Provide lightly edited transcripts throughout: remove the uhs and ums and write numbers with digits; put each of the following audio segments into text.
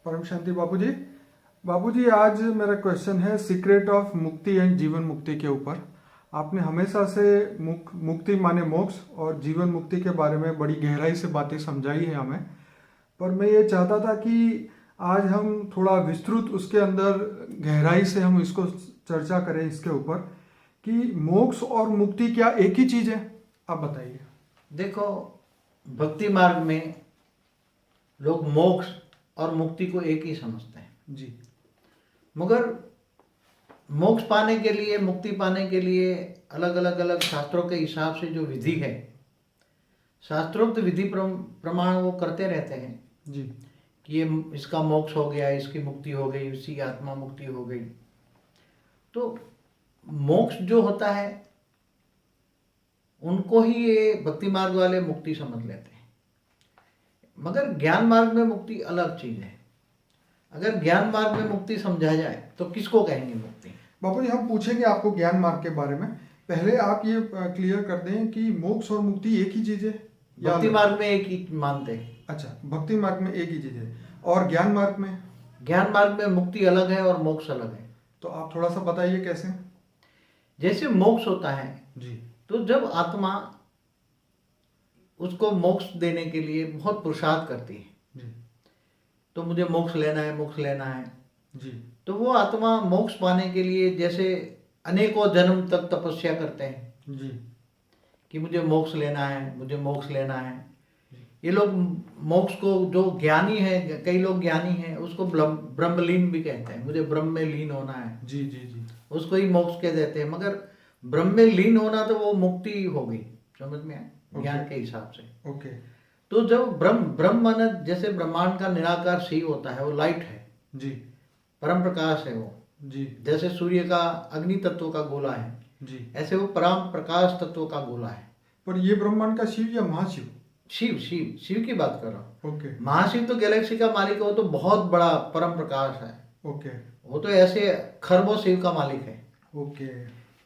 परम शांति बाबूजी। बाबूजी, आज मेरा क्वेश्चन है सीक्रेट ऑफ मुक्ति एंड जीवन मुक्ति के ऊपर। आपने हमेशा से मुक्ति माने मोक्ष और जीवन मुक्ति के बारे में बड़ी गहराई से बातें समझाई है हमें। पर मैं ये चाहता था कि आज हम थोड़ा विस्तृत उसके अंदर गहराई से हम इसको चर्चा करें इसके ऊपर कि मोक्ष और मुक्ति क्या एक ही चीज़ है। आप बताइए। देखो, भक्ति मार्ग में लोग मोक्ष और मुक्ति को एक ही समझते हैं जी। मगर मोक्ष पाने के लिए, मुक्ति पाने के लिए अलग शास्त्रों के हिसाब से जो विधि है, शास्त्रोक्त विधि प्रमाण वो करते रहते हैं जी कि ये इसका मोक्ष हो गया, इसकी मुक्ति हो गई, इसी की आत्मा मुक्ति हो गई। तो मोक्ष जो होता है उनको ही ये भक्ति मार्ग वाले मुक्ति समझ लेते हैं, मगर ज्ञान मार्ग में मुक्ति अलग चीज है। अगर ज्ञान मार्ग में मुक्ति समझा जाए तो किसको कहेंगे मुक्ति? बाबू जी, हम पूछेंगे आपको ज्ञान मार्ग के बारे में। पहले आप ये क्लियर कर दें कि मोक्ष और मुक्ति एक ही चीज है या भक्ति मार्ग में एक ही मानते हैं। अच्छा, भक्ति मार्ग में एक ही चीज है और ज्ञान मार्ग में? ज्ञान मार्ग में मुक्ति अलग है और मोक्ष अलग है। तो आप थोड़ा सा बताइए कैसे। जैसे मोक्ष होता है जी। तो जब आत्मा उसको मोक्ष देने के लिए बहुत पुरुषार्थ करती है जी तो मुझे मोक्ष लेना है, मोक्ष लेना है जी तो वो आत्मा मोक्ष पाने के लिए जैसे अनेकों जन्म तक तपस्या करते हैं जी कि मुझे मोक्ष लेना है, मुझे मोक्ष लेना है। ये लोग मोक्ष को, जो ज्ञानी है, कई लोग ज्ञानी हैं, उसको ब्रह्मलीन भी कहते हैं, मुझे ब्रह्म में लीन होना है। जी जी जी उसको ही मोक्ष कह देते हैं। मगर ब्रह्म में लीन होना तो वो मुक्ति हो गई, समझ में आया ज्ञान के हिसाब से। ओके। तो जब ब्रह्म माने जैसे ब्रह्मांड का निराकार शिव होता है, वो लाइट है जी, परम प्रकाश है वो। जी जैसे सूर्य का अग्नि तत्व का गोला है, जी, ऐसे वो परम प्रकाश तत्व का गोला है। पर ये ब्रह्मांड का शिव या महाशिव? शिव शिव शिव की बात कर रहा हूँ। ओके महाशिव तो गैलेक्सी का मालिक है, वो तो बहुत बड़ा परम प्रकाश है। ओके वो तो ऐसे खरबों शिव का मालिक है। ओके।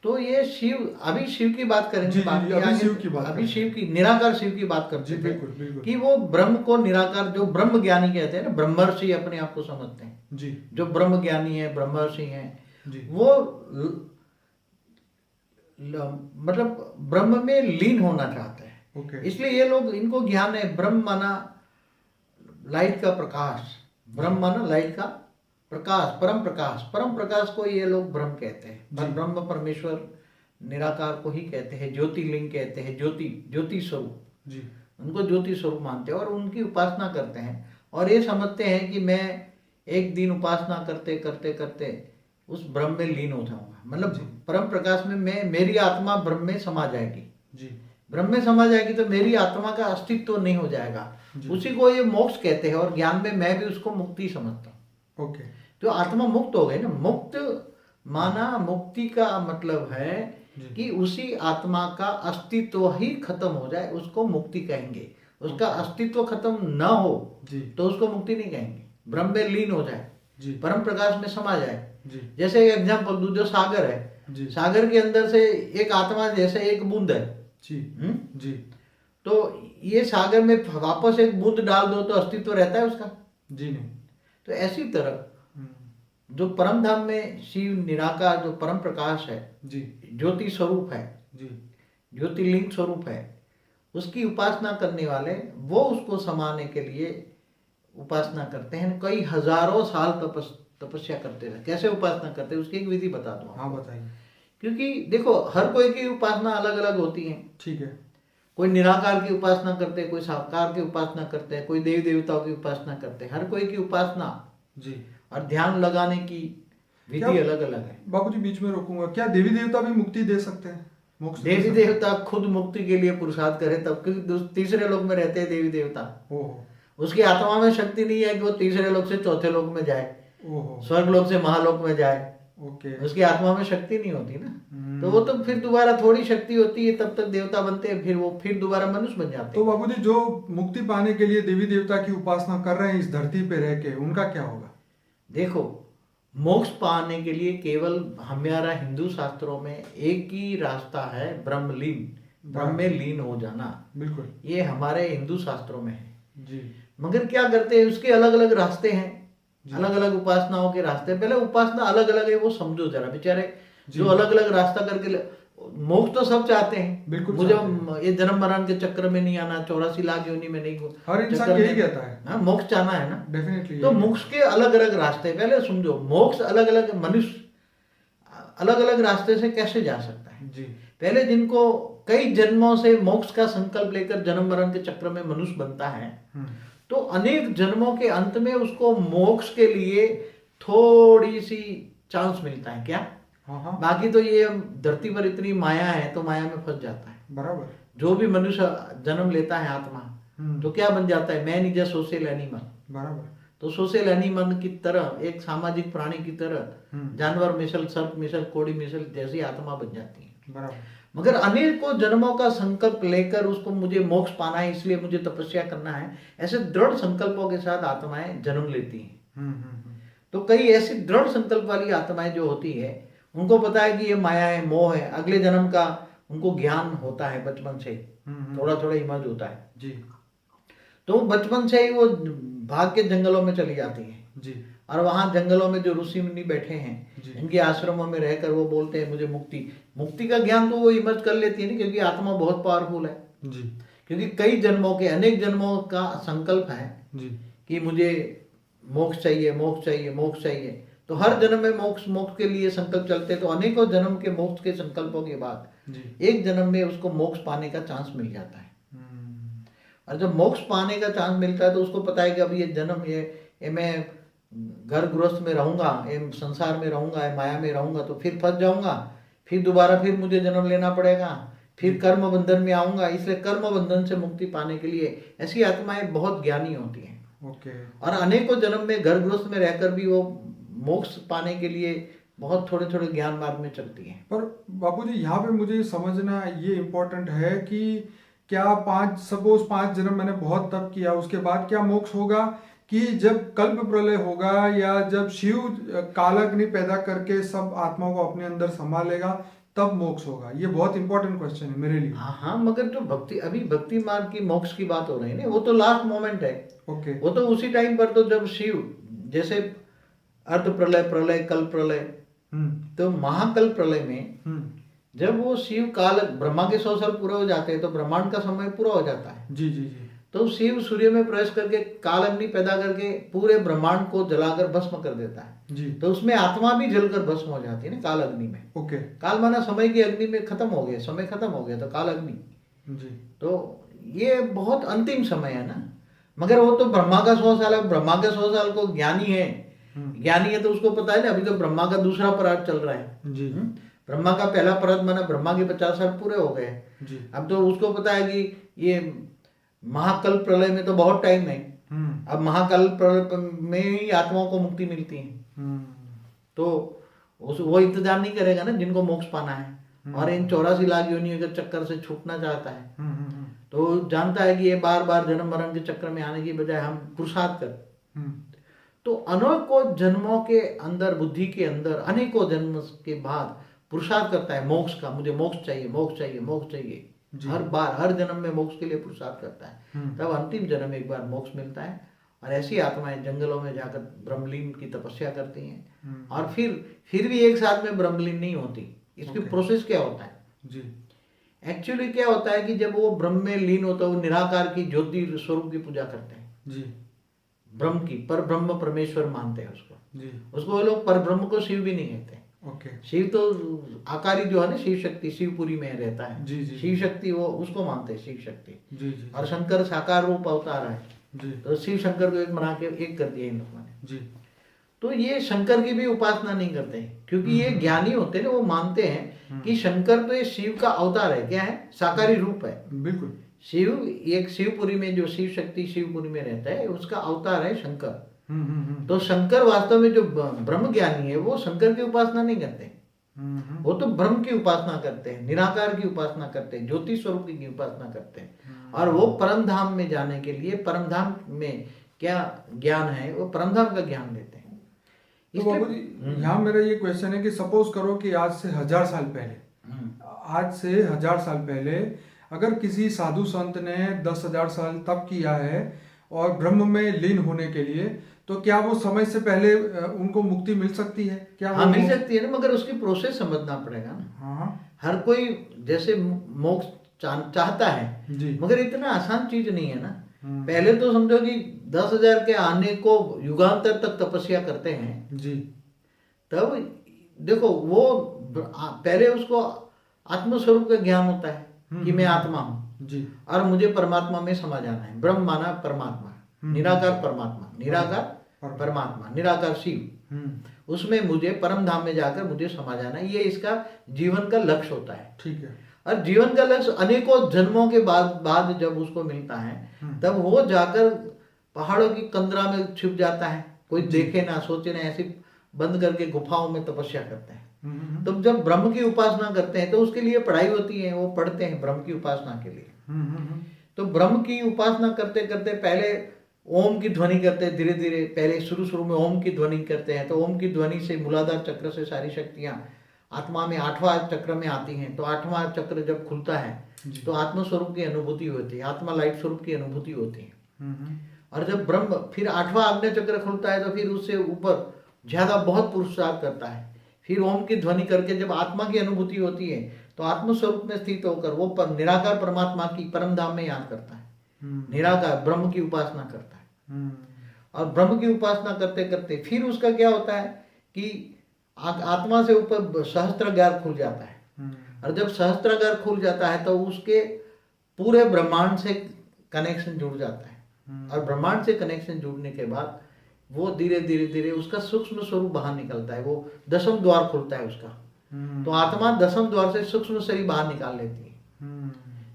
तो ये शिव, अभी शिव की बात करेंगे, जी, जी, बाकी अभी आगे शिव की बात अभी करेंगे। शिव की, निराकार शिव की बात करते जी, थे बिल्कुल बिल्कुल। कि वो ब्रह्म को निराकार, जो ब्रह्म ज्ञानी कहते हैं ना, ब्रह्मर्षि अपने आप को समझते हैं, जी जो ब्रह्म ज्ञानी है, ब्रह्मर्षि हैं, जी वो मतलब ब्रह्म में लीन होना चाहते हैं। ओके। इसलिए ये लोग, इनको ज्ञान है, ब्रह्म माना लाइट का प्रकाश, ब्रह्म माना लाइट का प्रकाश, परम प्रकाश को ये लोग ब्रह्म कहते हैं। पर ब्रह्म परमेश्वर निराकार को ही कहते हैं, ज्योतिर्लिंग कहते हैं, ज्योति स्वरूप जी उनको ज्योति स्वरूप मानते हैं और उनकी उपासना करते हैं। और ये समझते हैं कि मैं एक दिन उपासना करते करते करते उस ब्रह्म में लीन हो जाऊंगा, मतलब परम प्रकाश में मेरी आत्मा ब्रह्म में समा जाएगी। जी, ब्रह्म में समा जाएगी तो मेरी आत्मा का अस्तित्व तो नहीं हो जाएगा। उसी को ये मोक्ष कहते हैं और ज्ञान में मैं भी उसको मुक्ति समझता हूँ। ओके। तो आत्मा मुक्त हो गई ना। मुक्त माना, मुक्ति का मतलब है कि उसी आत्मा का अस्तित्व ही खत्म हो जाए, उसको मुक्ति कहेंगे। उसका अस्तित्व खत्म न हो जी तो उसको मुक्ति नहीं कहेंगे। ब्रह्म में लीन हो जाए, जी परम प्रकाश में समा जाए। जी जैसे एग्जाम्पल दूं, जो सागर है, जी सागर के अंदर से एक आत्मा जैसे एक बूंद है। जी जी तो ये सागर में वापस एक बूंद डाल दो तो अस्तित्व रहता है उसका? जी नहीं। तो ऐसी तरह जो परम धाम में शिव निराकार, जो परम प्रकाश है, जी ज्योति स्वरूप है, जी ज्योतिर्लिंग स्वरूप है, उसकी उपासना करने वाले वो उसको समाने के लिए उपासना करते हैं। कई हजारों साल तपस्या करते हैं। कैसे उपासना करते हैं उसकी एक विधि बता दूं। हाँ बताइए। क्योंकि देखो, हर कोई की उपासना अलग अलग होती है। ठीक है। कोई निराकार की उपासना करते हैं, कोई साकार की उपासना करते हैं, कोई देवी देवताओं की उपासना करते हैं। हर कोई की उपासना जी और ध्यान लगाने की विधि अलग अलग है। बाबूजी, बीच में रोकूंगा, क्या देवी देवता भी मुक्ति दे सकते हैं? मोक्ष दे देवी सकते हैं? देवता खुद मुक्ति के लिए पुरुषार्थ करे तब, क्योंकि तीसरे लोक में रहते हैं देवी देवता। ओहो उसकी आत्मा में शक्ति नहीं है कि वो तीसरे लोक से चौथे लोक में जाए, ओहो। स्वर्ग लोक से महालोक में जाए। ओके। उसकी आत्मा में शक्ति नहीं होती ना। तो वो तो फिर दोबारा थोड़ी शक्ति होती है, तब तक देवता बनते हैं, फिर वो फिर दोबारा मनुष्य बन जाते तो हैं। बाबूजी, जो मुक्ति पाने के लिए देवी देवता की उपासना कर रहे हैं इस धरती पे रह के, उनका क्या होगा? देखो, मोक्ष पाने के लिए केवल हमारा हिंदू शास्त्रों में एक ही रास्ता है, ब्रह्मलीन, ब्रह्म में लीन हो जाना। बिल्कुल। ये हमारे हिंदू शास्त्रों में है। जी मगर क्या करते हैं, उसके अलग अलग रास्ते हैं। अलग अलग उपासनाओं के रास्ते। पहले उपासना अलग अलग है वो समझो जरा, बेचारे जो अलग अलग रास्ता करके मोक्ष तो सब चाहते हैं, बिल्कुल मुझे चाहते ये जन्म मरण के चक्र में नहीं आना, 84 लाख योनि में नहीं हर इंसान चक्कर यही में- कहता है। हाँ, मोक्ष चाहना है ना। डेफिनेटली। तो मोक्ष के अलग अलग रास्ते, पहले समझो मोक्ष अलग अलग, मनुष्य अलग अलग रास्ते से कैसे जा सकता है। जी पहले जिनको कई जन्मों से मोक्ष का संकल्प लेकर जन्म मरण के चक्र में मनुष्य बनता है, तो अनेक जन्मों के अंत में उसको मोक्ष के लिए थोड़ी सी चांस मिलता है क्या। हाँ हाँ बाकी तो ये धरती पर इतनी माया है तो माया में फंस जाता है। बराबर। जो भी मनुष्य जन्म लेता है आत्मा, हम्म। तो क्या बन जाता है, man is a social animal. बराबर। तो सोशल एनिमल की तरह, एक सामाजिक प्राणी की तरह जानवर मिसल, सर्प मिसल, कोड़ी मिसल जैसी आत्मा बन जाती है। बराबर। मगर अनेकों जन्मों का संकल्प लेकर उसको मुझे मोक्ष पाना है इसलिए मुझे तपस्या करना है, ऐसे दृढ़ संकल्पों के साथ आत्माएं जन्म लेती हैं। तो कई ऐसी दृढ़ संकल्प वाली आत्माएं जो होती है, उनको पता है कि ये माया है, मोह है, अगले जन्म का उनको ज्ञान होता है बचपन से, थोड़ा थोड़ा इमर्ज होता है जी। तो बचपन से ही वो भाग के जंगलों में चली जाती है जी। और वहां जंगलों में जो ऋषि मुनि बैठे हैं, जी। इनके आश्रमों में रहकर वो बोलते हैं मुझे मुक्ति का ज्ञान तो वो इमर्ज कर लेती है ना, क्योंकि आत्मा बहुत पावरफुल है। जी। क्योंकि कई जन्मों के, अनेक जन्मों का संकल्प है जी। कि मुझे मोक्ष चाहिए, मोक्ष चाहिए, मोक्ष चाहिए। तो हर जन्म में मोक्ष मोक्ष के लिए संकल्प चलते, तो अनेकों जन्म के मोक्ष के संकल्पों के बाद जी। एक जन्म में उसको मोक्ष पाने का चांस मिल जाता है। और जब मोक्ष पाने का चांस मिलता है तो उसको पता है कि अब ये जन्म, ये मैं घर गृहस्थ में रहूंगा, ये संसार में रहूंगा, ये माया में रहूंगा तो फिर फंस जाऊंगा, फिर दोबारा फिर मुझे जन्म लेना पड़ेगा, फिर कर्म बंधन में आऊंगा। इसलिए कर्म बंधन से मुक्ति पाने के लिए ऐसी आत्माएं बहुत ज्ञानी होती हैं। ओके। और अनेकों जन्म में घर गृहस्थ में रहकर भी वो मोक्ष पाने के लिए बहुत थोड़े थोड़े ज्ञान मार्ग में चलती हैं। पर बापूजी यहाँ पे मुझे समझना ये इम्पोर्टेंट है कि क्या सपोज 5 जन्म मैंने बहुत तप किया, उसके बाद क्या मोक्ष होगा, कि जब कल्प प्रलय होगा या जब शिव कालाग्नि पैदा करके सब आत्माओं को अपने अंदर संभालेगा तब मोक्ष होगा? ये बहुत इंपॉर्टेंट क्वेश्चन है मेरे लिए। हाँ, मगर जो भक्ति मार्ग की मोक्ष की बात हो रही है ना, वो तो लास्ट मोमेंट है। ओके। वो तो उसी टाइम पर, तो जब शिव, जैसे अर्ध प्रलय, प्रलय, कल्प प्रलय, तो महाकल्प प्रलय में जब वो शिव काल, ब्रह्मा के 100 साल पूरे हो जाते हैं तो ब्रह्मांड का समय पूरा हो जाता है। जी जी जी। तो शिव सूर्य में प्रवेश करके काल अग्नि पैदा करके पूरे ब्रह्मांड को जलाकर भस्म कर देता है जी। तो उसमें आत्मा भी जलकर भस्म हो जाती है ना काल अग्नि में। ओके। काल माना समय की अग्नि में खत्म हो गया, समय खत्म हो गया तो काल अग्नि। जी। तो ये बहुत अंतिम समय है ना। मगर वो तो ब्रह्मा का 100 साल है, ब्रह्मा का 100 साल को ज्ञानी है, ज्ञानी है तो उसको पता है ना, अभी तो ब्रह्मा का दूसरा पराग चल रहा है जी। ब्रह्मा का पहला पराग माना ब्रह्मा के 50 साल पूरे हो गए जी। अब तो उसको पता है कि ये महाकल्प प्रलय में तो बहुत टाइम है, अब महाकल्प प्रलय में ही आत्माओं को मुक्ति मिलती है। तो वो इंतजार नहीं करेगा ना जिनको मोक्ष पाना है और इन 84 लाख योनियों के चक्कर से छूटना चाहता है, तो जानता है कि ये बार बार जन्म मरण के चक्कर में आने की बजाय हम पुरुषार्थ कर। तो अनेकों जन्मों के अंदर, बुद्धि के अंदर अनेकों जन्म के बाद पुरुषार्थ करता है मोक्ष का, मुझे मोक्ष चाहिए, मोक्ष चाहिए, मोक्ष चाहिए। हर बार, हर जन्म में मोक्ष के लिए पुरुषार्थ करता है, तब अंतिम जन्म एक बार मोक्ष मिलता है। और ऐसी आत्माएं जंगलों में जाकर ब्रह्मलीन की तपस्या करती हैं और फिर भी एक साथ में ब्रह्मलीन नहीं होती। इसकी प्रोसेस क्या होता है जी? एक्चुअली क्या होता है कि जब वो ब्रह्म में लीन होता है, वो निराकार की ज्योति स्वरूप की पूजा करते हैं जी। ब्रह्म की, पर ब्रह्म परमेश्वर मानते हैं उसको जी। उसको वो लोग पर ब्रह्म को शिव भी नहीं कहते। ओके। शिव तो आकारी जो है ना, शिव शक्ति शिवपुरी में रहता है। जी जी। शिव शक्ति वो उसको मानते हैं, शिव शक्ति। जी जी। और शंकर साकार रूप अवतार है जी। तो शिव शंकर को एक बना के एक कर दिया इन लोगों ने। जी। तो ये शंकर की भी उपासना नहीं करते हैं क्योंकि ये ज्ञानी होते हैं ना, वो मानते हैं कि शंकर तो ये शिव का अवतार है। क्या है? साकारी रूप है। बिल्कुल। शिव एक शिवपुरी में, जो शिव शक्ति शिवपुरी में रहता है, उसका अवतार है शंकर। तो शंकर वास्तव में जो ब्रह्म ज्ञानी है वो शंकर की उपासना नहीं करते, वो तो ब्रह्म की उपासना करते हैं, निराकार की उपासना करते हैं, ज्योति स्वरूप की उपासना करते हैं। और वो परम धाम में जाने के लिए, परम धाम में क्या ज्ञान है, वो परम धाम का ज्ञान लेते हैं। तो बाबूजी यहाँ मेरा ये क्वेश्चन है कि सपोज करो कि आज से 1000 साल पहले अगर किसी साधु संत ने 10,000 साल तप किया है और ब्रह्म में लीन होने के लिए, तो क्या वो समय से पहले उनको मुक्ति मिल सकती है? क्या हाँ वो मिल सकती है ना, मगर उसकी प्रोसेस समझना पड़ेगा ना। हाँ हर कोई जैसे मोक्ष चाहता है, जी मगर इतना आसान चीज नहीं है ना। हम्म, पहले तो समझो कि 10,000 के आने को युगांतर तक तपस्या करते हैं, जी तब देखो वो पहले उसको आत्मस्वरूप का ज्ञान होता है कि मैं आत्मा हूँ जी और मुझे परमात्मा में समा जाना है। ब्रह्म माना परमात्मा, निराकार परमात्मा, निराकार परमात्मा, निराकार शिव, उसमें मुझे परम धाम में जाकर मुझे समा जाना है। ये इसका जीवन का लक्ष्य होता है। ठीक है। और जीवन का लक्ष्य अनेकों जन्मों के बाद जब उसको मिलता है, तब वो जाकर पहाड़ों की कंदरा में छिप जाता है, कोई देखे ना सोचे ना, ऐसे बंद करके गुफाओं में तपस्या करते हैं। तो जब ब्रह्म की उपासना करते हैं तो उसके लिए पढ़ाई होती है, वो पढ़ते हैं ब्रह्म की उपासना के लिए। तो ब्रह्म की उपासना करते करते पहले ओम की ध्वनि करते हैं, धीरे धीरे पहले शुरू में ओम की ध्वनि करते हैं। तो ओम की ध्वनि से मूलाधार चक्र से सारी शक्तियां आत्मा में 8वां चक्र में आती हैं। तो 8वां चक्र जब खुलता है तो आत्म स्वरूप की अनुभूति होती है, आत्मा लाइट स्वरूप की अनुभूति होती है। और जब ब्रह्म फिर 8वां आग्नेय चक्र खुलता है तो फिर उससे ऊपर ज्यादा बहुत पुरुषार्थ करता है। फिर ओम की ध्वनि करके जब आत्मा की अनुभूति होती है तो आत्म स्वरूप में स्थित होकर वो निराकार परमात्मा की परम धाम में याद करता है, निराकार ब्रह्म की उपासना करता है। और ब्रह्म की उपासना करते करते फिर उसका क्या होता है कि आत्मा से ऊपर सहस्त्रागार खुल जाता है। और जब सहस्त्रागार खुल जाता है तो उसके पूरे ब्रह्मांड से कनेक्शन जुड़ जाता है। और ब्रह्मांड से कनेक्शन जुड़ने के बाद वो धीरे धीरे धीरे उसका सूक्ष्म स्वरूप बाहर निकलता है, वो 10वां द्वार खुलता है उसका। तो आत्मा 10वां द्वार से सूक्ष्म शरीर बाहर निकाल लेती है।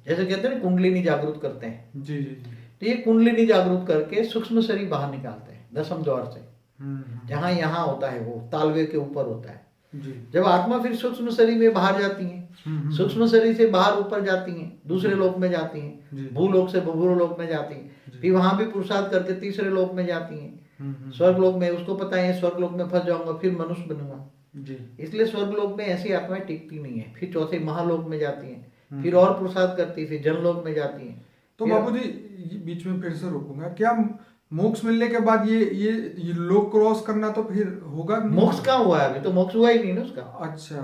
जैसे कहते हैं कुंडलिनी जागृत करते हैं, जी जी जी। तो ये कुंडलिनी जागृत करके सूक्ष्म शरीर बाहर निकालते हैं 10वें द्वार से, जहां यहाँ होता है वो तालवे के ऊपर होता है। जी। जब आत्मा फिर सूक्ष्म शरीर में बाहर जाती है, सूक्ष्म शरीर से बाहर ऊपर जाती हैं, दूसरे लोक में जाती हैं, भूलोक से भूलोक में जाती हैं, फिर वहां भी पुरुषार्थ करके तीसरे लोक में जाती हैं, स्वर्ग लोक में। उसको पता है स्वर्ग लोक में फंस जाऊंगा फिर मनुष्य बनूंगा जी, इसलिए स्वर्ग लोक में ऐसी आत्माएं टिकती नहीं है। फिर चौथे महालोक में जाती हैं, फिर और पुरुषार्थ करती, फिर जनलोक में जाती हैं। तो बाबूजी बीच में फिर से रोकूंगा, क्या मोक्ष मिलने के बाद ये लोक क्रॉस करना तो फिर होगा? मोक्ष कहाँ हुआ है? अभी तो मोक्ष हुआ ही नहीं ना उसका। अच्छा,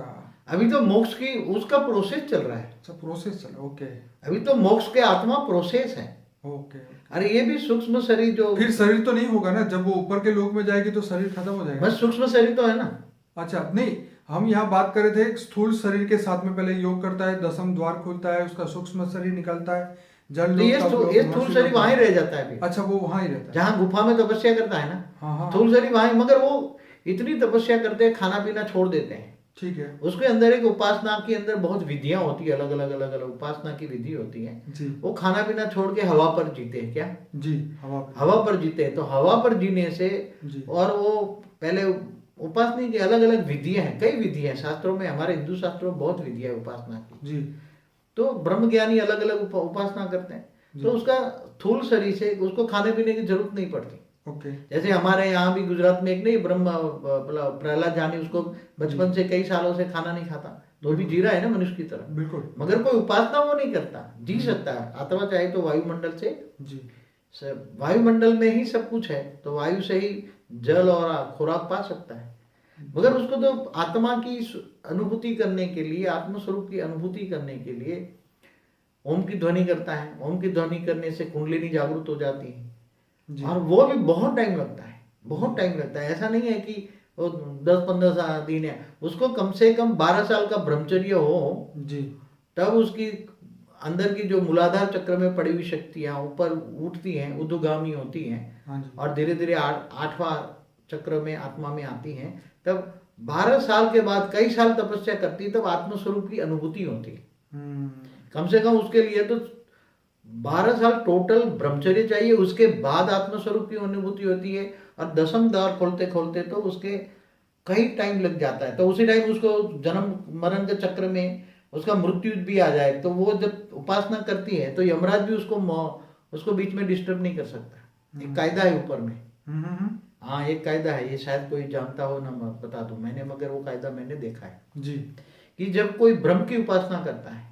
अभी तो मोक्ष की उसका प्रोसेस चल रहा है। अच्छा, प्रोसेस चल रहा है। ओके, अभी तो मोक्ष के आत्मा प्रोसेस है। ओके। अरे ये भी सूक्ष्म शरीर जो फिर शरीर तो नहीं होगा ना, जब वो ऊपर के लोक में जाएगी तो शरीर खत्म हो जाएगा। बस सूक्ष्म शरीर तो है ना। अच्छा, नहीं, हम यहाँ बात कर रहे थे स्थूल शरीर के साथ में पहले योग करता है, 10वां द्वार खुलता है, उसका सूक्ष्म शरीर निकलता है, जल तो ये स्थूल शरीर वहां ही रह जाता है अभी। अच्छा, वो वहां ही रहता है जहाँ गुफा में तपस्या करता है ना। हाँ। स्थूल शरीर वहां, मगर वो इतनी तपस्या करते हैं, खाना पीना छोड़ देते हैं। ठीक है। उसके अंदर एक उपासना के अंदर बहुत विधियां होती है, अलग अलग उपासना की विधि होती है जी। वो खाना पीना छोड़ के हवा पर जीते हैं। क्या जी, हवा पर जीते हैं। तो हवा पर जीने से जी। और वो पहले उपासना की अलग अलग विधियां हैं, कई विधियां हैं शास्त्रों में, हमारे हिंदू शास्त्रों में बहुत विधियां है उपासना की जी। तो ब्रह्म ज्ञानी अलग अलग उपासना करते हैं। तो उसका स्थूल शरीर से उसको खाने पीने की जरूरत नहीं पड़ती। ओके। जैसे हमारे यहाँ भी गुजरात में एक नहीं ब्रह्म प्रहलाद जानी, उसको बचपन से कई सालों से खाना नहीं खाता, तो भी जी रहा है ना मनुष्य की तरह। बिल्कुल। मगर कोई उपासना वो नहीं करता, जी सकता है। आत्मा चाहे तो वायुमंडल से जी, वायुमंडल में ही सब कुछ है, तो वायु से ही जल और खुराक पा सकता है। मगर उसको तो आत्मा की अनुभूति करने के लिए, आत्मस्वरूप की अनुभूति करने के लिए ओम की ध्वनि करता है। ओम की ध्वनि करने से कुंडलिनी जागृत हो जाती है और वो भी बहुत टाइम लगता है, बहुत टाइम लगता है। ऐसा नहीं है कि वो 10-15 दिन है, उसको कम से कम 12 साल का ब्रह्मचर्य हो जी, तब उसकी अंदर की जो मूलाधार चक्र में पड़ी हुई शक्तियां ऊपर उठती हैं, ऊर्ध्वगामी होती हैं और धीरे धीरे 8वां चक्र में आत्मा में आती हैं। तब 12 साल के बाद कई साल तपस्या करती है, तब आत्मस्वरूप की अनुभूति होती है। कम से कम उसके लिए तो 12 साल टोटल ब्रह्मचर्य चाहिए, उसके बाद आत्मस्वरूप की अनुभूति होती है। और 10वां द्वार खोलते खोलते तो उसके कई टाइम लग जाता है। तो उसी टाइम उसको जन्म मरण के चक्र में उसका मृत्यु भी आ जाए, तो वो जब उपासना करती है तो यमराज भी उसको बीच में डिस्टर्ब नहीं कर सकता। एक कायदा है ऊपर में। हाँ, एक कायदा है, ये शायद कोई जानता हो ना, मैं बता दूं मगर वो कायदा मैंने देखा है जी, कि जब कोई ब्रह्म की उपासना करता है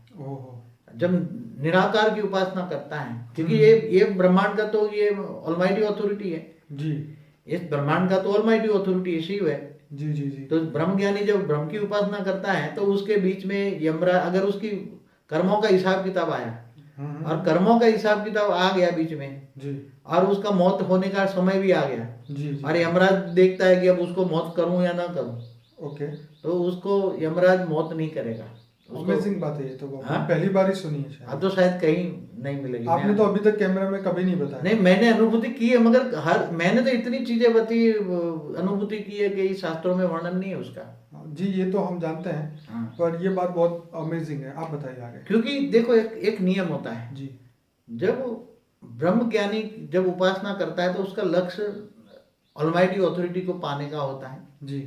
जब निराकार की उपासना करता है, क्योंकि ये ब्रह्मांड का तो ये ऑलमाइटी अथॉरिटी है, जी इस ब्रह्मांड का तो ऑलमाइटी अथॉरिटी शिव है। जी जी जी तो ब्रह्म ज्ञानी जब ब्रह्म की उपासना करता है तो उसके बीच में यमराज, अगर उसकी कर्मों का हिसाब किताब आया और कर्मों का हिसाब किताब आ गया बीच में, जी और उसका मौत होने का समय भी आ गया, जी जी और यमराज देखता है कि अब उसको मौत करूं या ना करूं, ओके। तो उसको यमराज मौत नहीं करेगा। अमेजिंग बात है ये तो, हाँ? पहली बार ही सुनी है शायद। अब तो शायद कहीं नहीं मिलेगी। आपने तो अभी तक कैमरा में कभी नहीं बताया। नहीं, मैंने अनुभूति की है, मगर मैंने तो इतनी चीजें अनुभूति की है कि शास्त्रों में वर्णन नहीं है उसका। जी ये तो हम जानते हैं, हाँ। पर ये बात बहुत अमेजिंग है, आप बताइए आगे। क्योंकि देखो एक नियम होता है, जी जब ब्रह्म ज्ञानी जब उपासना करता है तो उसका लक्ष्य ऑलमाइटी अथॉरिटी को पाने का होता है, जी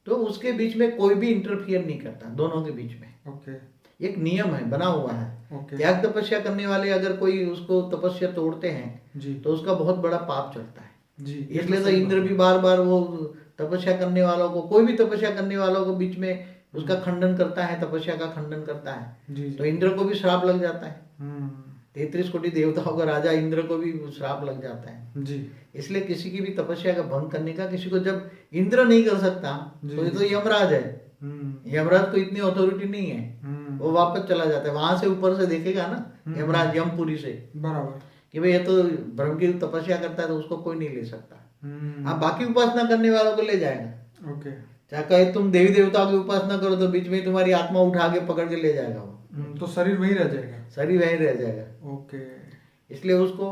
तो उसके बीच में कोई भी इंटरफियर नहीं करता दोनों के बीच में। ओके एक नियम है, बना हुआ है। ओके त्याग तपस्या करने वाले अगर कोई उसको तपस्या तोड़ते हैं जी तो उसका बहुत बड़ा पाप चढ़ता है। जी ये इसलिए तो सही इंद्र बात भी बार बार वो तपस्या करने वालों को, कोई भी तपस्या करने वालों को बीच में उसका खंडन करता है, तपस्या का खंडन करता है, है। जी तो जी इंद्र को भी श्राप लग जाता है। हम्म 33 कोटि देवताओं का राजा इंद्र को भी श्राप लग जाता है। जी इसलिए किसी की भी तपस्या का भंग करने का, किसी को जब इंद्र नहीं कर सकता जी, तो ये तो जी। यमराज है। हम्म यमराज को इतनी अथॉरिटी नहीं है, वो वापस चला जाता है, वहां से ऊपर से देखेगा ना यमराज, यमपुरी से, बराबर। कि भाई ये तो ब्रह्म की तपस्या करता है तो उसको कोई नहीं ले सकता। हम्म हाँ, बाकी उपासना करने वालों को ले जाएगा। ओके। चाहे कहे तुम देवी देवताओं की उपासना करो तो बीच में ही तुम्हारी आत्मा उठा के पकड़ के ले जाएगा वो, तो शरीर वहीं रह जाएगा। शरीर वहीं रह जाएगा। ओके। इसलिए उसको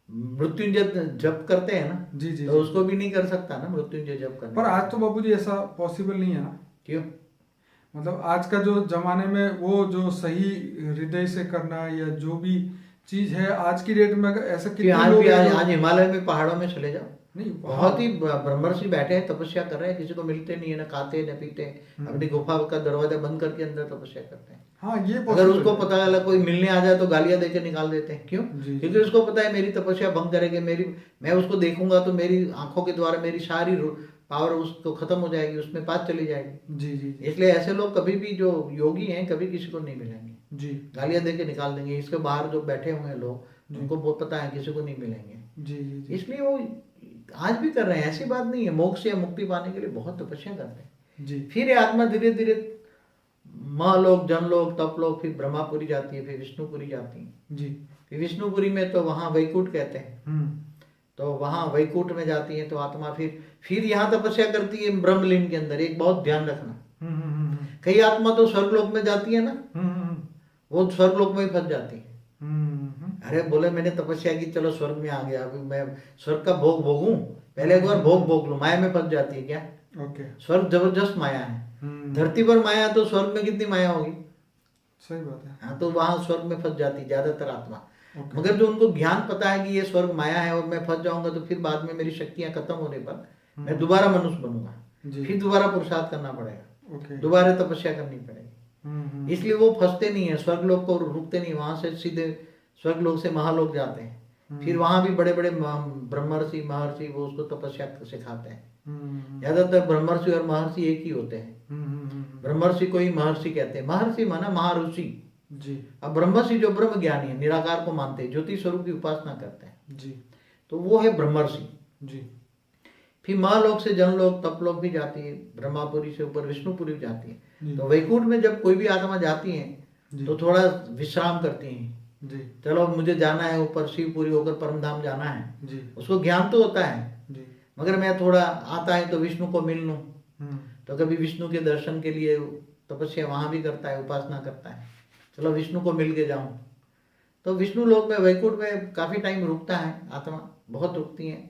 मृत्युंजय जप करते हैं ना, जी जी तो जी। उसको भी नहीं कर सकता ना मृत्युंजय जप करने। पर आज तो बाबूजी ऐसा पॉसिबल नहीं है ना। क्यों? मतलब आज का जो जमाने में वो जो सही हृदय से करना या जो भी चीज है आज की डेट में, अगर ऐसा कि कितने आज लोग भी हैं आज हिमालय में पहाड़ों में चले जाओ, नहीं बहुत ही ब्रह्मर्षि बैठे हैं, तपस्या कर रहे हैं, किसी को मिलते नहीं है, ना खाते न पीते, अपनी गुफा का दरवाजा बंद करके अंदर तपस्या करते हैं। हाँ ये अगर possible उसको है। पता चला कोई मिलने आ जाए तो गालियां देके निकाल देते हैं। क्यों? जी। क्योंकि उसको पता है मेरी तपस्या भंग करेगी, मैं उसको देखूंगा तो मेरी आंखों के द्वारा मेरी सारी पावर उसको खत्म हो जाएगी, उसमें बात चली जाएगी। जी जी जी इसलिए ऐसे लोग कभी भी जो योगी हैं कभी किसी को नहीं मिलेंगे, जी गालियां देके निकाल देंगे। इसके बाहर जो बैठे हुए हैं लोग, उनको बहुत पता है किसी को नहीं मिलेंगे, जी जी जी इसलिए वो आज भी कर रहे हैं। ऐसी बात नहीं है, मोक्ष या मुक्ति पाने के लिए बहुत तपस्या करते हैं। जी फिर ये आत्मा धीरे धीरे महलोक, जनलोक, तपलोक, फिर ब्रह्मापुरी जाती है, फिर विष्णुपुरी जाती है। जी फिर विष्णुपुरी में तो वहाँ वैकुंठ कहते हैं, तो वहाँ वैकुंठ में जाती है तो आत्मा फिर यहाँ तपस्या करती है ब्रह्मलीन के अंदर। एक बहुत ध्यान रखना, कई आत्मा तो स्वर्गलोक में जाती है ना, वो स्वर्गलोक में ही फंस जाती है। अरे बोले मैंने तपस्या की, चलो स्वर्ग में आ गया, अभी मैं स्वर्ग का भोग भोगूं, पहले एक बार भोग लूं, माया में फंस जाती है। क्या? ओके स्वर्ग जबरदस्त माया है, धरती पर माया, तो स्वर्ग में कितनी माया होगी। सही बात है। हाँ, तो वहां स्वर्ग में फंस जाती है ज्यादातर आत्मा। ओके। मगर जो उनको ज्ञान पता है कि ये स्वर्ग माया है और मैं फंस जाऊंगा तो फिर बाद में मेरी शक्तियां खत्म होने पर मैं दोबारा मनुष्य बनूंगा, जी। फिर दोबारा पुरुषार्थ करना पड़ेगा, ओके। दोबारा तपस्या करनी पड़ेगी। इसलिए वो फंसते नहीं है, स्वर्गलोक को रुकते नहीं, वहां से सीधे स्वर्गलोक से महालोक जाते हैं। फिर वहां भी बड़े बड़े ब्रह्मर्षि महर्षि वो उसको तपस्या सिखाते हैं। ज्यादातर ब्रह्मर्षि और महर्षि एक ही होते हैं। ब्रह्मर्षि को ही महर्षि कहते हैं, महर्षि माना महाऋषि जी। अब ब्रह्मर्षि जो ब्रह्म ज्ञानी है, निराकार को मानते हैं, ज्योति स्वरूप की उपासना करते हैं, जी तो वो है ब्रह्मर्षि। जी फिर महालोक से जनलोक, तपलोक भी जाती है, ब्रह्मापुरी से ऊपर विष्णुपुरी भी जाती है। तो वैकुंठ में जब कोई भी आत्मा जाती है तो थोड़ा विश्राम करती है, जी चलो मुझे जाना है ऊपर, शिवपुरी होकर परम धाम जाना है। जी उसको ज्ञान तो होता है, जी मगर मैं थोड़ा आता है तो विष्णु को मिल लूं, तो कभी विष्णु के दर्शन के लिए तपस्या वहां भी करता है, उपासना करता है, चलो विष्णु को मिल के जाऊं। तो विष्णु लोक में, वैकुंठ में काफी टाइम रुकता है आत्मा, बहुत रुकती है।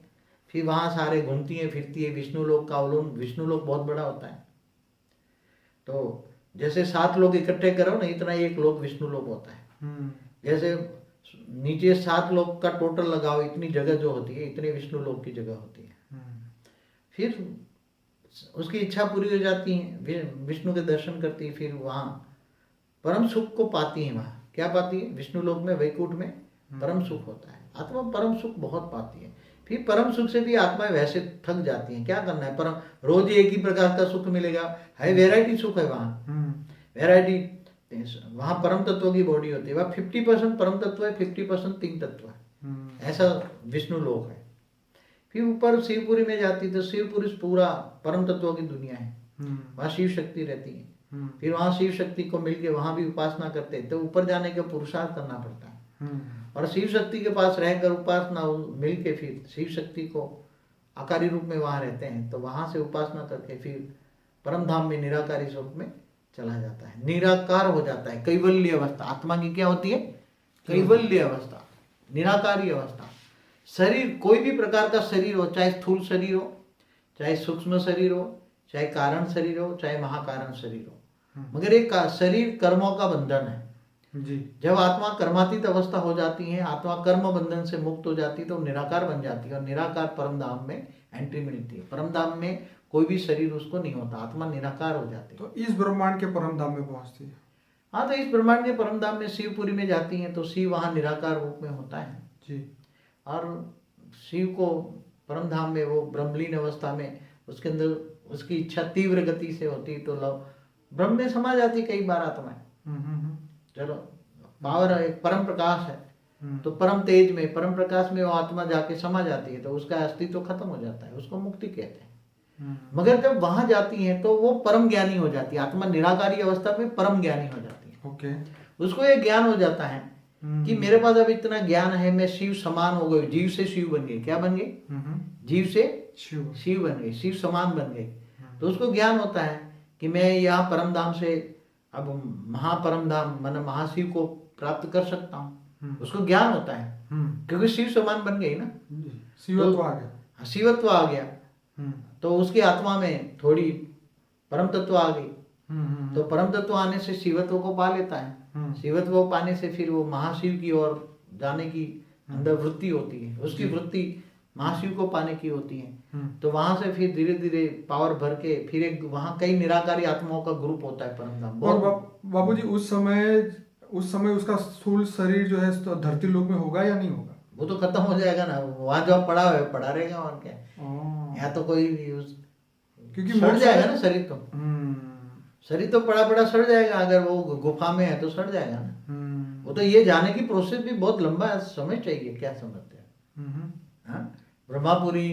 फिर वहां सारे घूमती है, फिरती है। विष्णु लोक का अवलोकन, विष्णु लोक बहुत बड़ा होता है, तो जैसे 7 लोग इकट्ठे करो ना, इतना एक लोक विष्णु लोक होता है। जैसे नीचे 7 लोग का टोटल लगाओ, इतनी जगह जो होती है, इतने विष्णु लोक की जगह होती है। फिर उसकी इच्छा पूरी हो जाती है, विष्णु के दर्शन करती है, फिर वहां परम सुख को पाती है। वहां क्या पाती है? विष्णु लोक में, वैकुंठ में परम सुख होता है। आत्मा परम सुख बहुत पाती है। फिर परम सुख से भी आत्मा वैसे थक जाती है, क्या करना है, परम रोज एक ही प्रकार का सुख मिलेगा, है वैरायटी सुख है वहां, वैरायटी। वहां परम तत्व की बॉडी होती है, वह 50% परम तत्व है, 50% तीन तत्व है। ऐसा विष्णु लोक है। फिर ऊपर शिवपुरी में जाती तो शिवपुरी पूरा परम तत्वों की दुनिया है, वहाँ शिव शक्ति रहती है। फिर वहाँ शिव शक्ति को मिलके वहाँ भी उपासना करते हैं, तो ऊपर जाने का पुरुषार्थ करना पड़ता है। और शिव शक्ति के पास रहकर उपासना मिलके फिर शिव शक्ति को आकारी रूप में वहाँ रहते हैं, तो वहाँ से उपासना करके फिर परम धाम में निराकारी स्वरूप में चला जाता है, निराकार हो जाता है। कैवल्य अवस्था आत्मा की क्या होती है? कैवल्य अवस्था, निराकारी अवस्था। शरीर कोई भी प्रकार का शरीर हो, चाहे स्थूल शरीर हो, चाहे सूक्ष्म शरीर हो, चाहे कारण शरीर हो, चाहे महाकारण शरीर हो, मगर एक शरीर कर्मों का बंधन है जी। जब आत्मा कर्मातीत अवस्था हो जाती है, आत्मा कर्म बंधन से मुक्त हो जाती है, तो निराकार बन जाती है और निराकार परम धाम में एंट्री मिलती है। परम धाम में कोई भी शरीर उसको नहीं होता, आत्मा निराकार हो जाती है। तो इस ब्रह्मांड के परम धाम में पहुंचती है। हाँ, तो इस ब्रह्मांड के परम धाम में शिवपुरी में जाती है, तो शिव वहाँ निराकार रूप में होता है जी। और शिव को परम धाम में वो ब्रह्मलीन अवस्था में उसके अंदर उसकी इच्छा तीव्र गति से होती, तो ब्रह्म में समा जाती कई बार आत्माएं। चलो, पावर एक परम प्रकाश है, तो परम तेज में, परम प्रकाश में वो आत्मा जाके समा जाती है, तो उसका अस्तित्व खत्म हो जाता है, उसको मुक्ति कहते हैं। मगर जब वहां जाती है तो वो परम ज्ञानी हो जाती है, आत्मा निराकारी अवस्था में परम ज्ञानी हो जाती है। ओके। उसको ये ज्ञान हो जाता है कि मेरे पास अब इतना ज्ञान है, मैं शिव समान हो गई, जीव से शिव बन गई। क्या बन गई? जीव से शिव बन गई, शिव समान बन गई। तो उसको ज्ञान होता है कि मैं यहाँ परम धाम से अब महापरम धाम मन महाशिव को प्राप्त कर सकता हूँ। उसको ज्ञान होता है क्योंकि शिव समान बन गई ना, शिवत्व आ गया। शिवत्व आ गया, तो उसकी आत्मा में थोड़ी परम तत्व आ गई। तो परम तत्व आने से शिवत्व को पा लेता है, शिवत्व को पाने से फिर वो महाशिव की ओर जाने की अंदर वृत्ति होती है, उसकी वृत्ति महाशिव को पाने की होती है। तो वहां से फिर धीरे धीरे पावर भर के फिर एक वहां कई निराकारी आत्माओं का ग्रुप होता है परम धाम। और बाबूजी उस समय उसका स्थूल शरीर जो है तो धरती लोक में होगा या नहीं होगा? वो तो खत्म हो जाएगा ना, वहां जो पड़ा है पड़ा रहेगा, और क्या यहाँ तो कोई क्योंकि सड़ जाएगा ना शरीर, तो शरीर तो पड़ा पड़ा सड़ जाएगा, अगर वो गुफा में है तो सड़ जाएगा ना। वो तो ये जाने की प्रोसेस भी बहुत लंबा है, समय चाहिए। क्या समझते हैं? ब्रह्मापुरी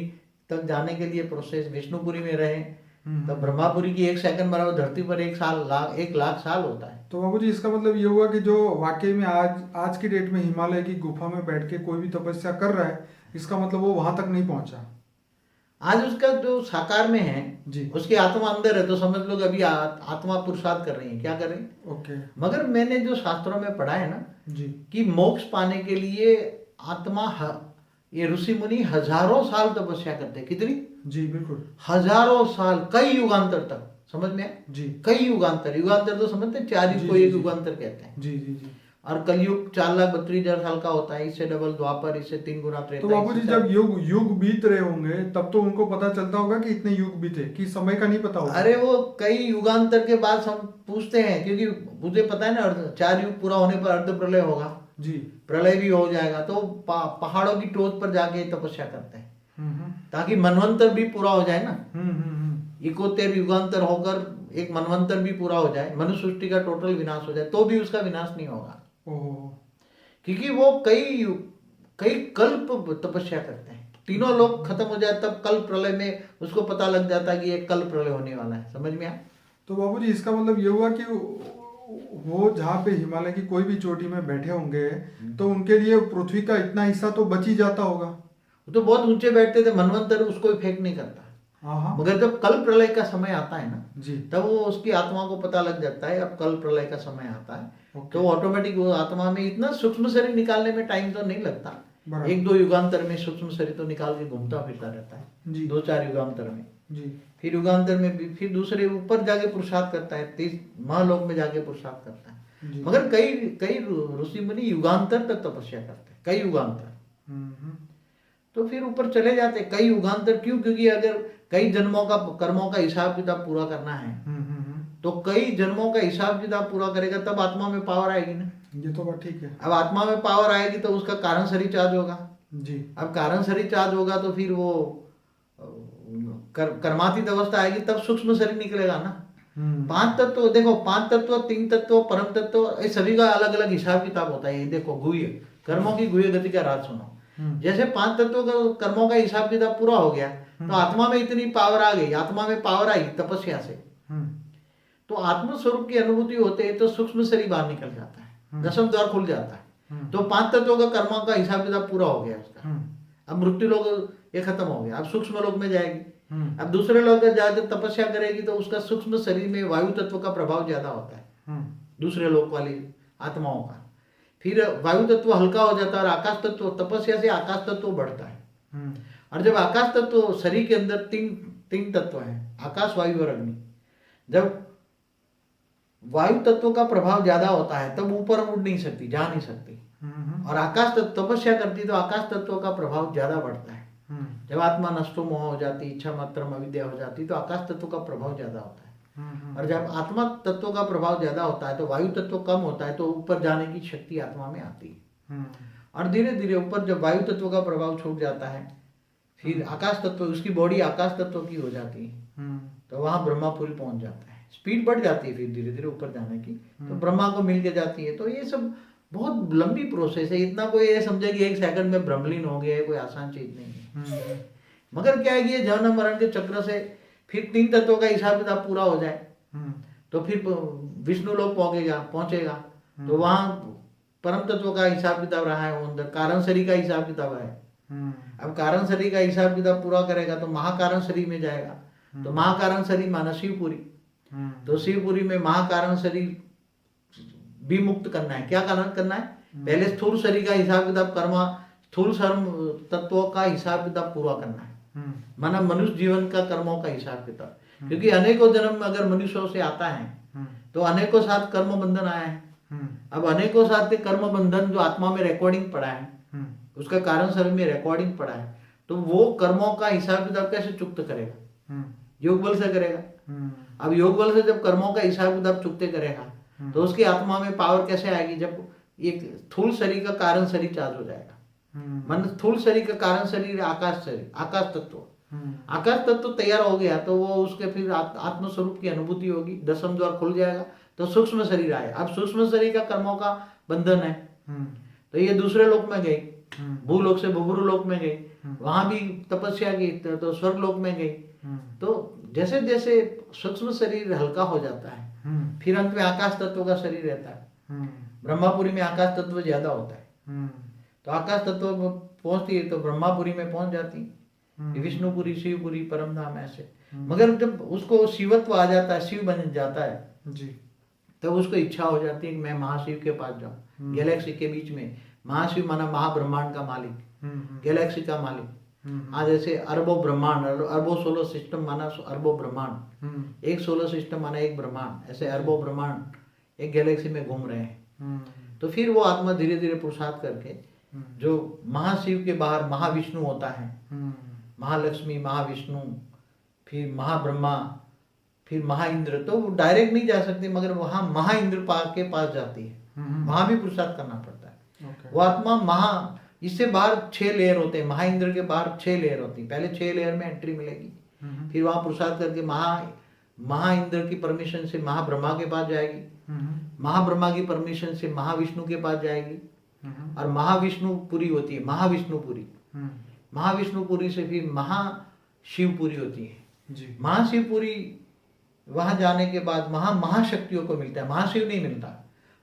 तक जाने के लिए प्रोसेस, विष्णुपुरी में रहे तो ब्रह्मापुरी की 1 सेकंड बराबर धरती पर 1 लाख साल होता है। तो बाबूजी इसका मतलब ये हुआ कि जो वाकई में आज की डेट में हिमालय की गुफा में बैठ के कोई भी तपस्या कर रहा है, इसका मतलब वो वहां तक नहीं पहुंचा। आज उसका जो साकार में है जी, उसकी आत्मा अंदर है, तो समझ लो अभी आत्मा पुरुषार्थ कर रही है। क्या कर रही है? ओके। मगर मैंने जो शास्त्रों में पढ़ा है ना जी, कि मोक्ष पाने के लिए आत्मा ये ऋषि मुनि हजारों साल तपस्या करते हैं। कितनी? जी बिल्कुल, हजारों साल, कई युगांतर तक। समझ में आया? जी, कई युगांतर, युगांतर तो समझते हैं, 4 युग को एक युगांतर कहते हैं। जी जी जी। और कलयुग 4,32,000 साल का होता है, इससे डबल द्वापर, इससे 3 गुना त्रेता। तो बाबूजी जब युग बीत रहे होंगे तब तो उनको पता चलता होगा कि इतने युग बीते, कि समय का नहीं पता होगा। अरे वो कई युगांतर के बाद हम पूछते हैं, क्योंकि मुझे पता है ना 4 युग पूरा होने पर अर्ध प्रलय होगा जी, प्रलय भी हो जाएगा, तो पहाड़ों की टोच पर जाके तपस्या करते हैं ताकि मनवंतर भी पूरा हो जाए ना। 71 युगांतर होकर एक मनवंतर भी पूरा हो जाए, मनुष्य सृष्टि का टोटल विनाश हो जाए, तो भी उसका विनाश नहीं होगा, क्योंकि वो कई कल्प तपस्या करते हैं। तीनों लोग खत्म हो जाए तब कल प्रलय में उसको पता लग जाता है कि ये कल प्रलय होने वाला है। समझ में आया? तो बाबूजी इसका मतलब ये हुआ कि वो जहाँ पे हिमालय की कोई भी चोटी में बैठे होंगे तो उनके लिए पृथ्वी का इतना हिस्सा तो बच ही जाता होगा। वो तो बहुत ऊंचे बैठते थे, मनवंतर उसको इफेक्ट नहीं करता। मगर जब कल प्रलय का समय आता है ना जी, तब वो उसकी आत्मा को पता लग जाता है अब कल प्रलय का समय आता है, तो ऑटोमेटिक वो आत्मा में इतना सूक्ष्म शरीर निकालने में टाइम तो नहीं लगता, 1-2 युगांतर में सूक्ष्म शरीर तो निकाल के घूमता फिरता रहता है, 2-4 युगांतर में जी। फिर युगांतर में फिर दूसरे ऊपर जाके पुरुषार्थ करता है, 30 महालोक में जाके पुरुषार्थ करता है। मगर कई ऋषि मुनि युगांतर तक तपस्या करते हैं, कई युगांतर। तो फिर ऊपर चले जाते कई युगांतर। क्यों? क्योंकि अगर कई जन्मों का कर्मों का हिसाब किताब पूरा करना है तो कई जन्मों का हिसाब किताब पूरा करेगा तब आत्मा में पावर आएगी ना। ये तो बात ठीक है। अब आत्मा में पावर आएगी तो उसका कारण शरीर चार्ज होगा जी। अब कारण शरीर चार्ज होगा तो फिर वो कर्मातीत अवस्था आएगी, तब सूक्ष्म शरीर निकलेगा ना। पांच तत्व देखो, पांच तत्व, तीन तत्व, परम तत्व, ये सभी का अलग अलग हिसाब किताब होता है। ये देखो गुह्य कर्मों की गुह्य गति का राज सुनो। जैसे पांच तत्वों का कर्मों का हिसाब किताब पूरा हो गया तो आत्मा में इतनी पावर आ गई, आत्मा में पावर आई तपस्या से, तो आत्म स्वरूप की अनुभूति होते है तो सूक्ष्म शरीर बाहर निकल जाता है, दसम द्वार खुल जाता है। तो पांच तत्वों का कर्मों का हिसाब किताब पूरा हो गया उसका। अब मृत्यु लोग ये खत्म हो गया, अब सूक्ष्म लोक में जाएगी। अब दूसरे लोग जाकर तपस्या करेगी तो उसका सूक्ष्म शरीर में वायु तत्व का प्रभाव ज्यादा होता है दूसरे लोक वाली आत्माओं का। फिर वायु तत्व हल्का हो जाता है और आकाश तत्व, तपस्या से आकाश तत्व बढ़ता है। और जब आकाश तत्व, शरीर के अंदर तीन तत्व हैं, आकाश, वायु और अग्नि। जब वायु तत्व का प्रभाव ज्यादा होता है तब ऊपर उड़ नहीं सकती, जा नहीं सकती। और आकाश तत्व तपस्या करती तो आकाश तत्व का प्रभाव ज्यादा बढ़ता है। जब आत्मा नष्टो मोह हो जाती, इच्छा मात्रम अविद्या हो जाती तो आकाश तत्व का प्रभाव ज्यादा होता है। और जब आत्मा तत्व का प्रभाव ज्यादा होता है तो वायु तत्व कम होता है, तो ऊपर जाने की शक्ति आत्मा में आती है। और धीरे धीरे ऊपर जब वायु तत्व का प्रभाव छूट जाता है फिर आकाश तत्व, उसकी बॉडी आकाश तत्व की हो जाती है, तो वहां ब्रह्मापुरी पहुंच जाता है। स्पीड बढ़ जाती है फिर धीरे धीरे ऊपर जाने की, तो ब्रह्मा को मिल के जाती है। तो ये सब बहुत लंबी प्रोसेस है, इतना कोई ये समझे कि एक सेकंड में ब्रह्मलीन हो गया है, कोई आसान चीज नहीं है। मगर क्या है कि ये जन्म मरण के चक्र से फिर तीन तत्वों का हिसाब किताब पूरा हो जाए तो फिर विष्णु लोग पहुंचेगा तो वहां परम तत्व का हिसाब किताब रहा है, वो अंदर कारण शरीर का हिसाब किताब है। अब कारण शरीर का हिसाब किताब पूरा करेगा तो महाकारण शरीर में जाएगा, तो महाकारण शरीर माना शिवपुरी। तो शिवपुरी में महाकारण शरीर भी मुक्त करना है। क्या करना है? पहले स्थूल शरीर का हिसाब किताब कर्मा, स्थूल शर्म तत्वों का हिसाब किताब पूरा करना है, माना मनुष्य जीवन का कर्मों का हिसाब किताब। क्योंकि अनेकों जन्म अगर मनुष्यों से आता है तो अनेकों साथ कर्म बंधन आया है। अब अनेकों साथ के कर्म बंधन जो आत्मा में रिकॉर्डिंग पड़ा है, उसका कारण शरीर में रिकॉर्डिंग पड़ा है, तो वो कर्मों का हिसाब किताब कैसे चुकता करेगा? योग बल से करेगा। अब योग बल से जब कर्मों का हिसाब किताब चुकते करेगा तो उसकी आत्मा में पावर कैसे आएगी? जब एक स्थूल शरीर का कारण शरीर चार्ज हो जाएगा। मन स्थूल शरीर का कारण शरीर आकाश शरीर, आकाश तत्व, आकाश तत्व तैयार हो गया तो वो उसके फिर आत्म स्वरूप की अनुभूति होगी, दसम द्वार खुल जाएगा तो सूक्ष्म शरीर आए। अब सूक्ष्म शरीर का कर्मों का बंधन है तो ये दूसरे लोक में गई, भूलोक से भूभुरु लोक में गई, वहां भी तपस्या की तो स्वर्ग लोक में गई। तो जैसे जैसे सूक्ष्म शरीर हल्का हो जाता है फिर अंत में आकाश तत्व का शरीर रहता है। ब्रह्मापुरी में आकाश तत्व ज्यादा होता है तो आकाश तत्व पहुंचती है तो ब्रह्मापुरी में पहुंच जाती है, विष्णुपुरी, शिवपुरी, परम धाम ऐसे। मगर जब उसको शिवत्व आ जाता है, शिव बन जाता है जी, तब उसको इच्छा हो जाती है कि मैं महाशिव के पास जाऊं। गैलेक्सी के बीच में महाशिव माना महाब्रह्मांड का मालिक, गैलेक्सी का मालिक। आज ऐसे अरबों ब्रह्मांड, अरबों सोलर सिस्टम माना अरबों ब्रह्मांड, एक सोलर सिस्टम माना एक ब्रह्मांड, ऐसे अरबों ब्रह्मांड एक गैलेक्सी में घूम रहे हैं। तो फिर वो आत्मा धीरे धीरे पुरुषार्थ करके जो महाशिव के बाहर महाविष्णु होता है, महालक्ष्मी, महाविष्णु, फिर महाब्रह्मा, फिर महाइंद्र, तो वो डायरेक्ट नहीं जा सकती मगर वहां महाइंद्र के पास जाती है, वहां भी पुरुषार्थ करना पड़ता है। वो आत्मा इससे बाहर 6 लेयर होते हैं, महाइंद्र के बाहर 6 लेयर होती है। पहले 6 लेयर में एंट्री मिलेगी, फिर वहां पुरुषार्थ करके महाइंद्र की परमिशन से महाब्रह्मा के पास जाएगी, महाब्रह्मा की परमिशन से महाविष्णु के पास जाएगी, और महाविष्णुपुरी होती है, महाविष्णुपुरी, महाविष्णुपुरी से फिर महाशिवपुरी होती है। महाशिवपुरी वहां जाने के बाद महाशक्तियों को मिलता है, महाशिव नहीं मिलता।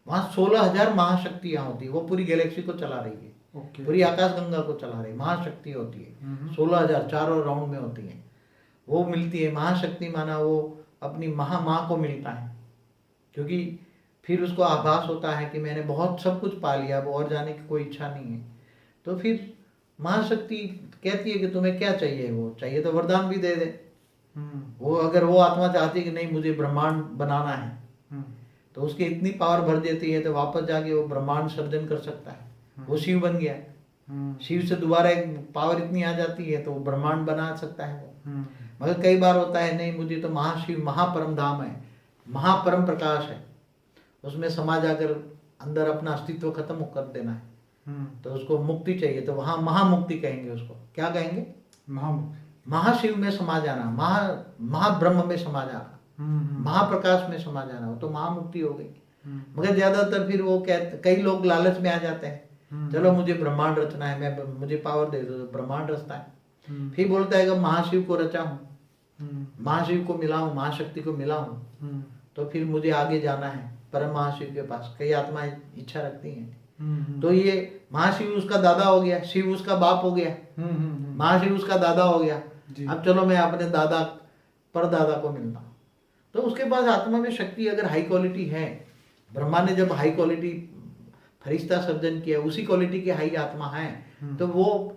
वहां 16,000 महाशक्तियां होती है, वो पूरी गैलेक्सी को चला रही है, पूरी आकाश गंगा को चला रही है, महाशक्ति होती है। 16,000 चारों राउंड में होती है, वो मिलती है। महाशक्ति माना वो अपनी माँ को मिलता है, क्योंकि फिर उसको आभास होता है कि मैंने बहुत सब कुछ पा लिया, अब और जाने की कोई इच्छा नहीं है। तो फिर महाशक्ति कहती है कि तुम्हें क्या चाहिए, वो चाहिए तो वरदान भी दे दे। वो अगर वो आत्मा चाहती है कि नहीं मुझे ब्रह्मांड बनाना है तो उसकी इतनी पावर भर देती है तो वापस जाके वो ब्रह्मांड सर्जन कर सकता है, वो शिव बन गया। शिव से दोबारा एक पावर इतनी आ जाती है तो वो ब्रह्मांड बना सकता है वो। मगर कई बार होता है नहीं मुझे तो महाशिव महापरम धाम है, महापरम प्रकाश है, उसमें समा जाकर अंदर अपना अस्तित्व खत्म कर देना है, तो उसको मुक्ति चाहिए, तो वहां महामुक्ति कहेंगे उसको। क्या कहेंगे? महाशिव में समा जाना, महाब्रह्म में समा जाना। महाप्रकाश में समा जाना, हो तो महामुक्ति हो गई। मगर ज्यादातर फिर वो कई लोग लालच में आ जाते हैं, चलो मुझे ब्रह्मांड रचना है, मैं मुझे पावर दे दो, तो ब्रह्मांड रचता है। फिर बोलता है कि महाशिव को रचा हूँ, महाशिव को मिला हूँ, महाशक्ति को मिला हूँ, तो फिर मुझे आगे जाना है परम महाशिव के पास। कई आत्माएं इच्छा रखती हैं, तो ये महाशिव उसका दादा हो गया, शिव उसका बाप हो गया, महाशिव उसका दादा हो गया। अब चलो मैं अपने दादा परदादा को मिलता हूँ, तो उसके पास आत्मा में शक्ति अगर हाई क्वालिटी है, ब्रह्मा ने जब हाई क्वालिटी फरिश्ता सर्जन किया, उसी क्वालिटी की हाई आत्मा है, तो वो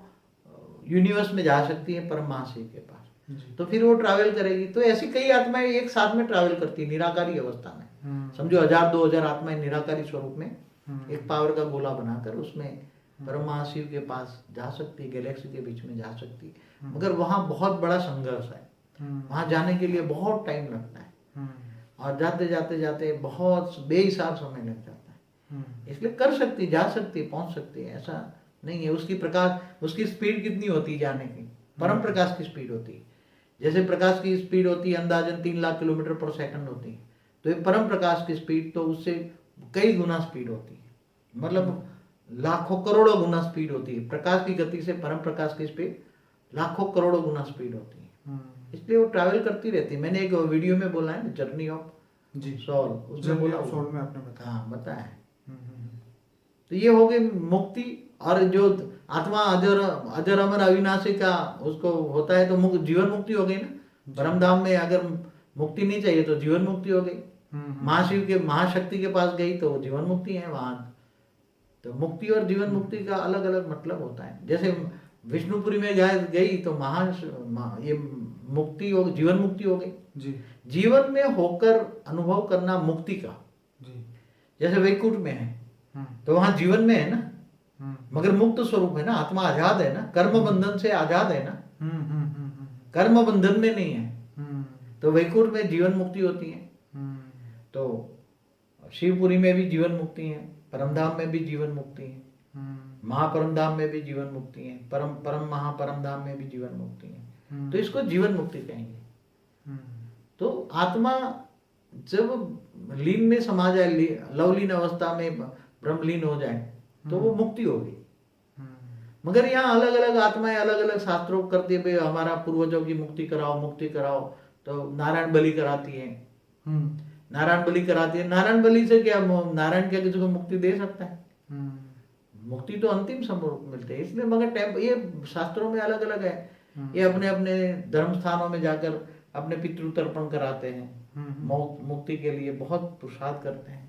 यूनिवर्स में जा सकती है परम महाशिव के पास, तो फिर वो ट्रैवल करेगी। तो ऐसी कई आत्माएं एक साथ में ट्रैवल करती है निराकारी अवस्था में। समझो 1000-2000 आत्माएं निराकारी स्वरूप में एक पावर का गोला बनाकर उसमें परम महाशिव के पास जा सकती है, गैलेक्सी के बीच में जा सकती है। मगर वहाँ बहुत बड़ा संघर्ष है, वहाँ जाने के लिए बहुत टाइम लगता है, और जाते जाते जाते बहुत बेहिसाब समय लग जाता है। इसलिए कर सकती, जा सकती, पहुंच सकती है, ऐसा नहीं है। उसकी प्रकाश, उसकी स्पीड कितनी होती है जाने की? परम प्रकाश की स्पीड होती है। जैसे प्रकाश की स्पीड होती है अंदाजन 3 लाख किलोमीटर पर सेकंड होती है, तो ये परम प्रकाश की स्पीड तो उससे कई गुना स्पीड होती है, मतलब लाखों करोड़ों गुना स्पीड होती है। प्रकाश की गति से परम प्रकाश की स्पीड लाखों करोड़ों गुना स्पीड होती है, इसलिए वो ट्रैवल करती रहती है। मैंने एक वीडियो में बोला है, जर्नी ऑफ सोल, उसमें बोला, सोल में आपने बताया। हाँ बताया है। तो ये हो गई मुक्ति। और जो आत्मा अजर अमर अविनाशी का उसको होता है, तो जीवन मुक्ति हो गई ना। परम धाम में अगर मुक्ति नहीं चाहिए तो जीवन मुक्ति हो गई। महाशिव के, महाशक्ति के पास गई तो जीवन मुक्ति है वहां। तो मुक्ति और जीवन मुक्ति का अलग अलग मतलब होता है। जैसे विष्णुपुरी में गई तो ये मुक्ति हो, जीवन मुक्ति हो गई जी। जीवन में होकर अनुभव करना मुक्ति का जी। जैसे वैकुंठ में है तो वहां जीवन में है ना, मगर मुक्त स्वरूप है ना, आत्मा आजाद है ना, कर्म बंधन से आजाद है ना, कर्म बंधन में नहीं है। तो वैकुंठ में जीवन मुक्ति होती है, तो शिवपुरी में भी जीवन मुक्ति है, परमधाम में भी जीवन मुक्ति है, महापरमधाम में भी जीवन मुक्ति है, परम महापरमधाम में भी जीवन मुक्ति है। तो इसको जीवन मुक्ति कहेंगे। तो आत्मा जब लीन में समा जाए, लवलीन अवस्था में ब्रह्मलीन हो जाए, तो वो मुक्ति होगी। मगर यहाँ अलग अलग आत्माएं अलग अलग शास्त्रों करती है, हमारा पूर्वजों की मुक्ति कराओ, मुक्ति कराओ। तो नारायण बलि कराती है, नारायण बलि कराती है। नारायण बलि से क्या, नारायण क्या किसी को मुक्ति दे सकता है? मुक्ति तो अंतिम स्वरूप मिलते हैं। इसलिए मगर ये शास्त्रों में अलग अलग है। ये अपने अपने धर्म स्थानों में जाकर अपने पितृतर्पण कराते हैं, मुक्ति के लिए बहुत पुरुषार्थ करते हैं।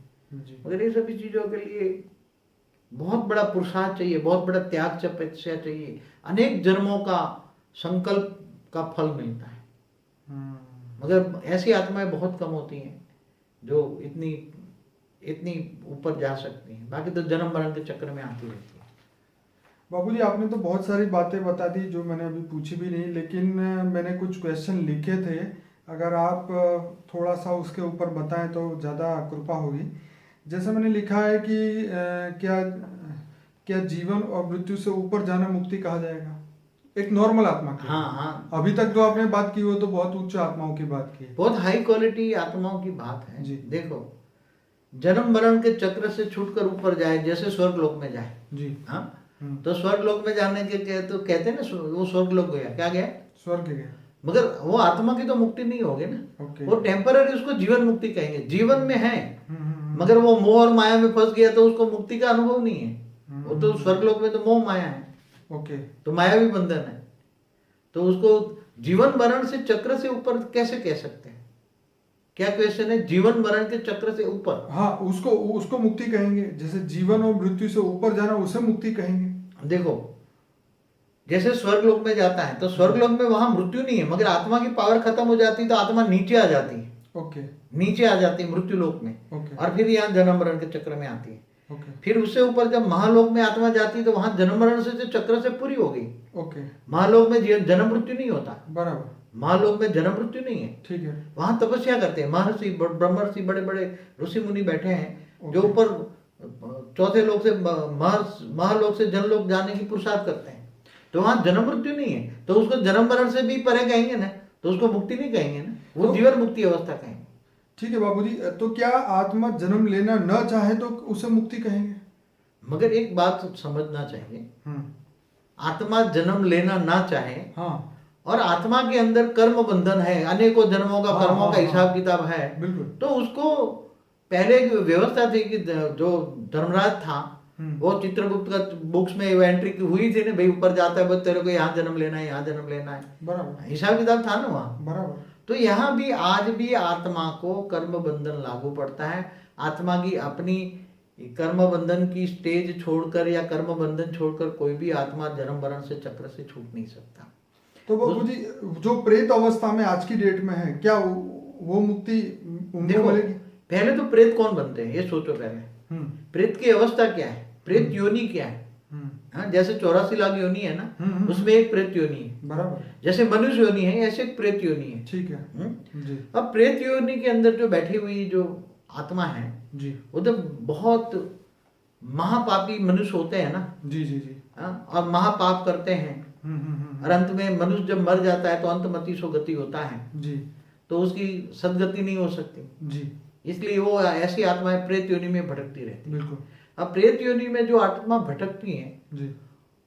मगर ये सभी चीजों के लिए बहुत बड़ा पुरुषार्थ चाहिए, बहुत बड़ा त्याग तपस्या चाहिए, अनेक जन्मों का संकल्प का फल मिलता है। मगर ऐसी आत्माएं बहुत कम होती हैं जो इतनी ऊपर जा सकती हैं, बाकी तो जन्म मरण के चक्र में आती रहती है। बाबूजी, आपने तो बहुत सारी बातें बता दी जो मैंने अभी पूछी भी नहीं, लेकिन मैंने कुछ क्वेश्चन लिखे थे, अगर आप थोड़ा सा उसके ऊपर बताएं तो ज़्यादा कृपा होगी। जैसे मैंने लिखा है कि क्या जीवन और मृत्यु से ऊपर जाना मुक्ति कहा जाएगा एक नॉर्मल आत्मा की? हाँ। अभी तक जो आपने बात की वो तो बहुत उच्च आत्माओं की बात की, बहुत हाई क्वालिटी आत्माओं की बात है जी। देखो, जन्म मरण के चक्र से छूटकर ऊपर जाए, जैसे स्वर्ग लोक में जाए जी। हाँ, तो स्वर्ग लोक में जाने के तो कहते हैं ना, वो स्वर्ग लोक गया, क्या गया? स्वर्ग गया। मगर वो आत्मा की तो मुक्ति नहीं होगी ना, वो टेम्पररी, उसको जीवन मुक्ति कहेंगे। जीवन में है मगर वो मोह और माया में फंस गया तो उसको मुक्ति का अनुभव नहीं है। वो तो स्वर्गलोक में तो मोह माया है, तो माया भी बंधन है, तो उसको जीवन मरण से चक्र से ऊपर कैसे कह सकते हैं? क्या क्वेश्चन है? जीवन मरण के चक्र से ऊपर, हाँ, उसको मुक्ति कहेंगे। जैसे जीवन और मृत्यु से ऊपर जाना उसे मुक्ति कहेंगे। देखो, जैसे स्वर्गलोक में जाता है तो स्वर्गलोक में वहां मृत्यु नहीं है, मगर आत्मा की पावर खत्म हो जाती है तो आत्मा नीचे आ जाती है। नीचे आ जाती है मृत्यु लोक में, और फिर यहाँ जन्म मरण के चक्र में आती है। फिर उससे ऊपर जब महालोक में आत्मा जाती है तो वहां जन्म मरण से चक्र से पूरी हो गई। महालोक में जन्म मृत्यु नहीं होता, बराबर। महालोक में जन्म मृत्यु नहीं है, ठीक है। वहां तपस्या करते हैं महर्षि, ब्रह्मर्षि, बड़े बड़े ऋषि मुनि बैठे हैं जो ऊपर चौथे लोक से महालोक से जनलोक जाने की पुरुषार्थ करते हैं। तो वहां जन्म मृत्यु नहीं है, तो उसको जन्म मरण से भी परे कहेंगे ना, तो उसको मुक्ति नहीं कहेंगे ना, वो जीवन मुक्ति अवस्था कहेंगे। ठीक है बाबूजी, तो क्या आत्मा जन्म लेना न चाहे तो उसे मुक्ति कहेंगे? मगर एक बात समझना चाहिए, हम्म। आत्मा जन्म लेना ना चाहे हाँ और आत्मा के अंदर कर्म बंधन है, अनेकों जन्मों का हाँ, कर्मों हाँ, का हाँ, हिसाब किताब है, बिल्कुल। तो उसको पहले एक व्यवस्था थी कि जो धर्मराज था वो चित्रगुप्त का बुक्स में वो एंट्री हुई थी ना, भाई ऊपर जाता है बस तेरे को यहाँ जन्म लेना है, यहाँ जन्म लेना है, बराबर हिसाब किताब था ना वहाँ। बराबर। तो यहाँ भी आज भी आत्मा को कर्म बंधन लागू पड़ता है। आत्मा की अपनी कर्म बंधन की स्टेज छोड़कर या कर्म बंधन छोड़कर कोई भी आत्मा जन्म मरण से चक्र से छूट नहीं सकता। तो बाबूजी जो प्रेत अवस्था में आज की डेट में है, क्या वो मुक्ति उनको देखो मिलेगी? पहले तो प्रेत कौन बनते हैं ये सोचो पहले। प्रेत की अवस्था क्या है, प्रेत योनि क्या है? हाँ, जैसे 84 लाख योनि है ना, उसमें एक प्रेत योनि है। बराबर। जैसे मनुष्य योनि है ऐसे एक प्रेत योनि है। ठीक है जी। अब प्रेत योनि के अंदर जो बैठी हुई जो आत्मा है जी वो तो बहुत महापापी मनुष्य होते हैं ना। जी जी जी। हाँ, और महापाप करते हैं और अंत में मनुष्य जब मर जाता है तो अंतमति सो गति होता है जी तो उसकी सदगति नहीं हो सकती, जी। इसलिए वो ऐसी आत्माएं प्रेत योनि में भटकती रहती है। बिल्कुल। अब प्रेत योनि में जो आत्मा भटकती है जी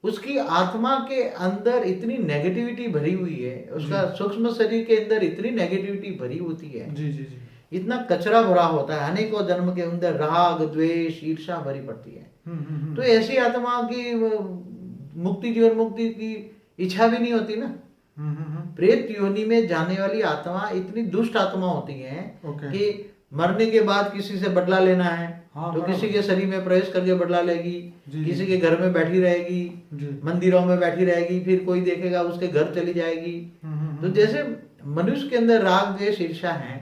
उसकी आत्मा के अंदर इतनी नेगेटिविटी भरी हुई है, उसका सूक्ष्म शरीर के अंदर इतनी नेगेटिविटी भरी होती है, जी जी जी। इतना कचरा भरा होता है, अनेकों जन्म के अंदर राग द्वेष ईर्ष्या भरी पड़ती है। तो ऐसी आत्मा की मुक्ति जीवन मुक्ति की इच्छा भी नहीं होती ना। प्रेत योनि में जाने वाली आत्मा इतनी दुष्ट आत्मा होती है कि मरने के बाद किसी से बदला लेना है तो किसी के शरीर में प्रवेश करके बदला लेगी, किसी के घर में बैठी रहेगी, मंदिरों में बैठी रहेगी, फिर कोई देखेगा उसके घर चली जाएगी। तो जैसे मनुष्य के अंदर राग द्वेष ईर्ष्या है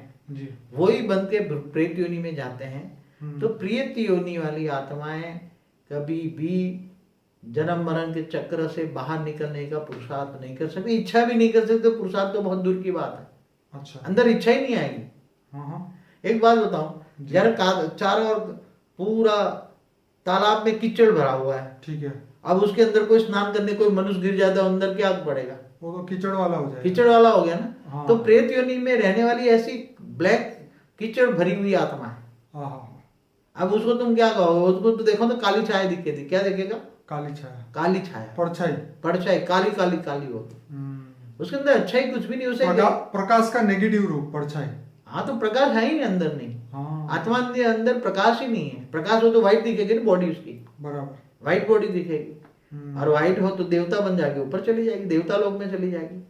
वही बन के प्रेत योनि में जाते हैं। तो प्रेत योनि वाली आत्माएं कभी भी जन्म मरण के चक्र से बाहर निकलने का पुरुषार्थ नहीं कर सकती, इच्छा भी नहीं कर सकते। पुरुषार्थ तो बहुत दूर की बात है। अच्छा। अंदर इच्छा ही नहीं आएगी। एक बात बताऊं, यार चारों ओर पूरा तालाब में कीचड़ भरा हुआ है, ठीक है, अब उसके अंदर कोई स्नान करने कोई मनुष्य गिर जाता है अंदर क्या पड़ेगा, वो तो कीचड़ वाला हो जाएगा, कीचड़ वाला हो गया ना। हाँ। तो प्रेत योनि में रहने वाली ऐसी ब्लैक कीचड़ भरी हुई आत्मा है। अब उसको तुम क्या कहोगे, उसको तो देखो तो काली छाया दिखेगी, क्या दिखेगा? काली छाया, काली छाया, परछाई, परछाई, काली काली काली होगी, उसके अंदर अच्छा ही कुछ भी नहीं। उसे प्रकाश का नेगेटिव रूप परछाई। हाँ, तो प्रकाश है ही नहीं अंदर, नहीं। हाँ। आत्मा के अंदर प्रकाश ही नहीं है। प्रकाश हो तो व्हाइट दिखेगी ना बॉडी उसकी, बराबर, व्हाइट बॉडी दिखेगी, और व्हाइट हो तो देवता बन जाएगी, ऊपर चली जाएगी, देवता लोक में चली जाएगी,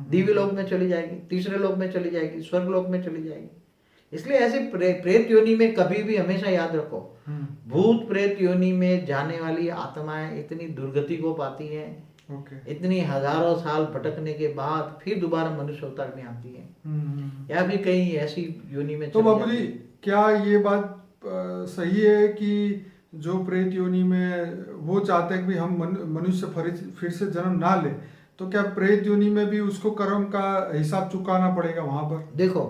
दिव्य लोक में चली जाएगी, तीसरे लोक में चली जाएगी, स्वर्ग लोक में चली जाएगी। इसलिए ऐसे प्रेत योनि में कभी भी हमेशा याद रखो, भूत प्रेत योनि में जाने वाली आत्माएं इतनी दुर्गति को पाती हैं, इतनी हजारों साल भटकने के बाद फिर दोबारा मनुष्य अवतार में आती है, या भी कहीं ऐसी योनि में। तो बाबूजी क्या ये बात सही है कि जो प्रेत योनि में वो चाहते हैं कि हम मनुष्य फिर से जन्म ना ले, तो क्या प्रेत योनि में भी उसको कर्म का हिसाब चुकाना पड़ेगा वहां पर? देखो,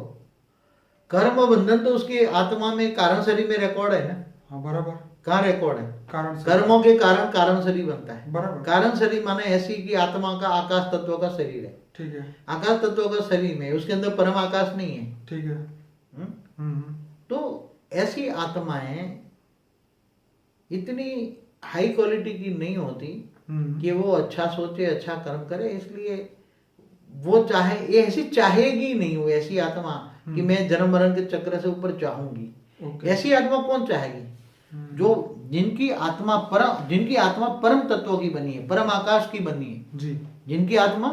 कर्म बंधन तो उसकी आत्मा में कारण शरीर में रिकॉर्ड है ना। हाँ, बराबर, कहाँ रिकॉर्ड है? कारण कर्मों के कारण कारण शरीर बनता है, बराबर। कारण शरीर माने ऐसी कि आत्मा का आकाश तत्व का शरीर है, ठीक है, आकाश तत्व का शरीर में उसके अंदर परम आकाश नहीं है, ठीक है। तो ऐसी आत्माएं इतनी हाई क्वालिटी की नहीं होती कि वो अच्छा सोचे अच्छा कर्म करे, इसलिए वो चाहे, ये ऐसी चाहेगी नहीं, वो ऐसी आत्मा कि मैं जन्म मरण के चक्र से ऊपर चाहूंगी। ऐसी आत्मा कौन चाहेगी? जो जिनकी आत्मा परम तत्व की बनी है, परम आकाश की बनी है जी, जिनकी आत्मा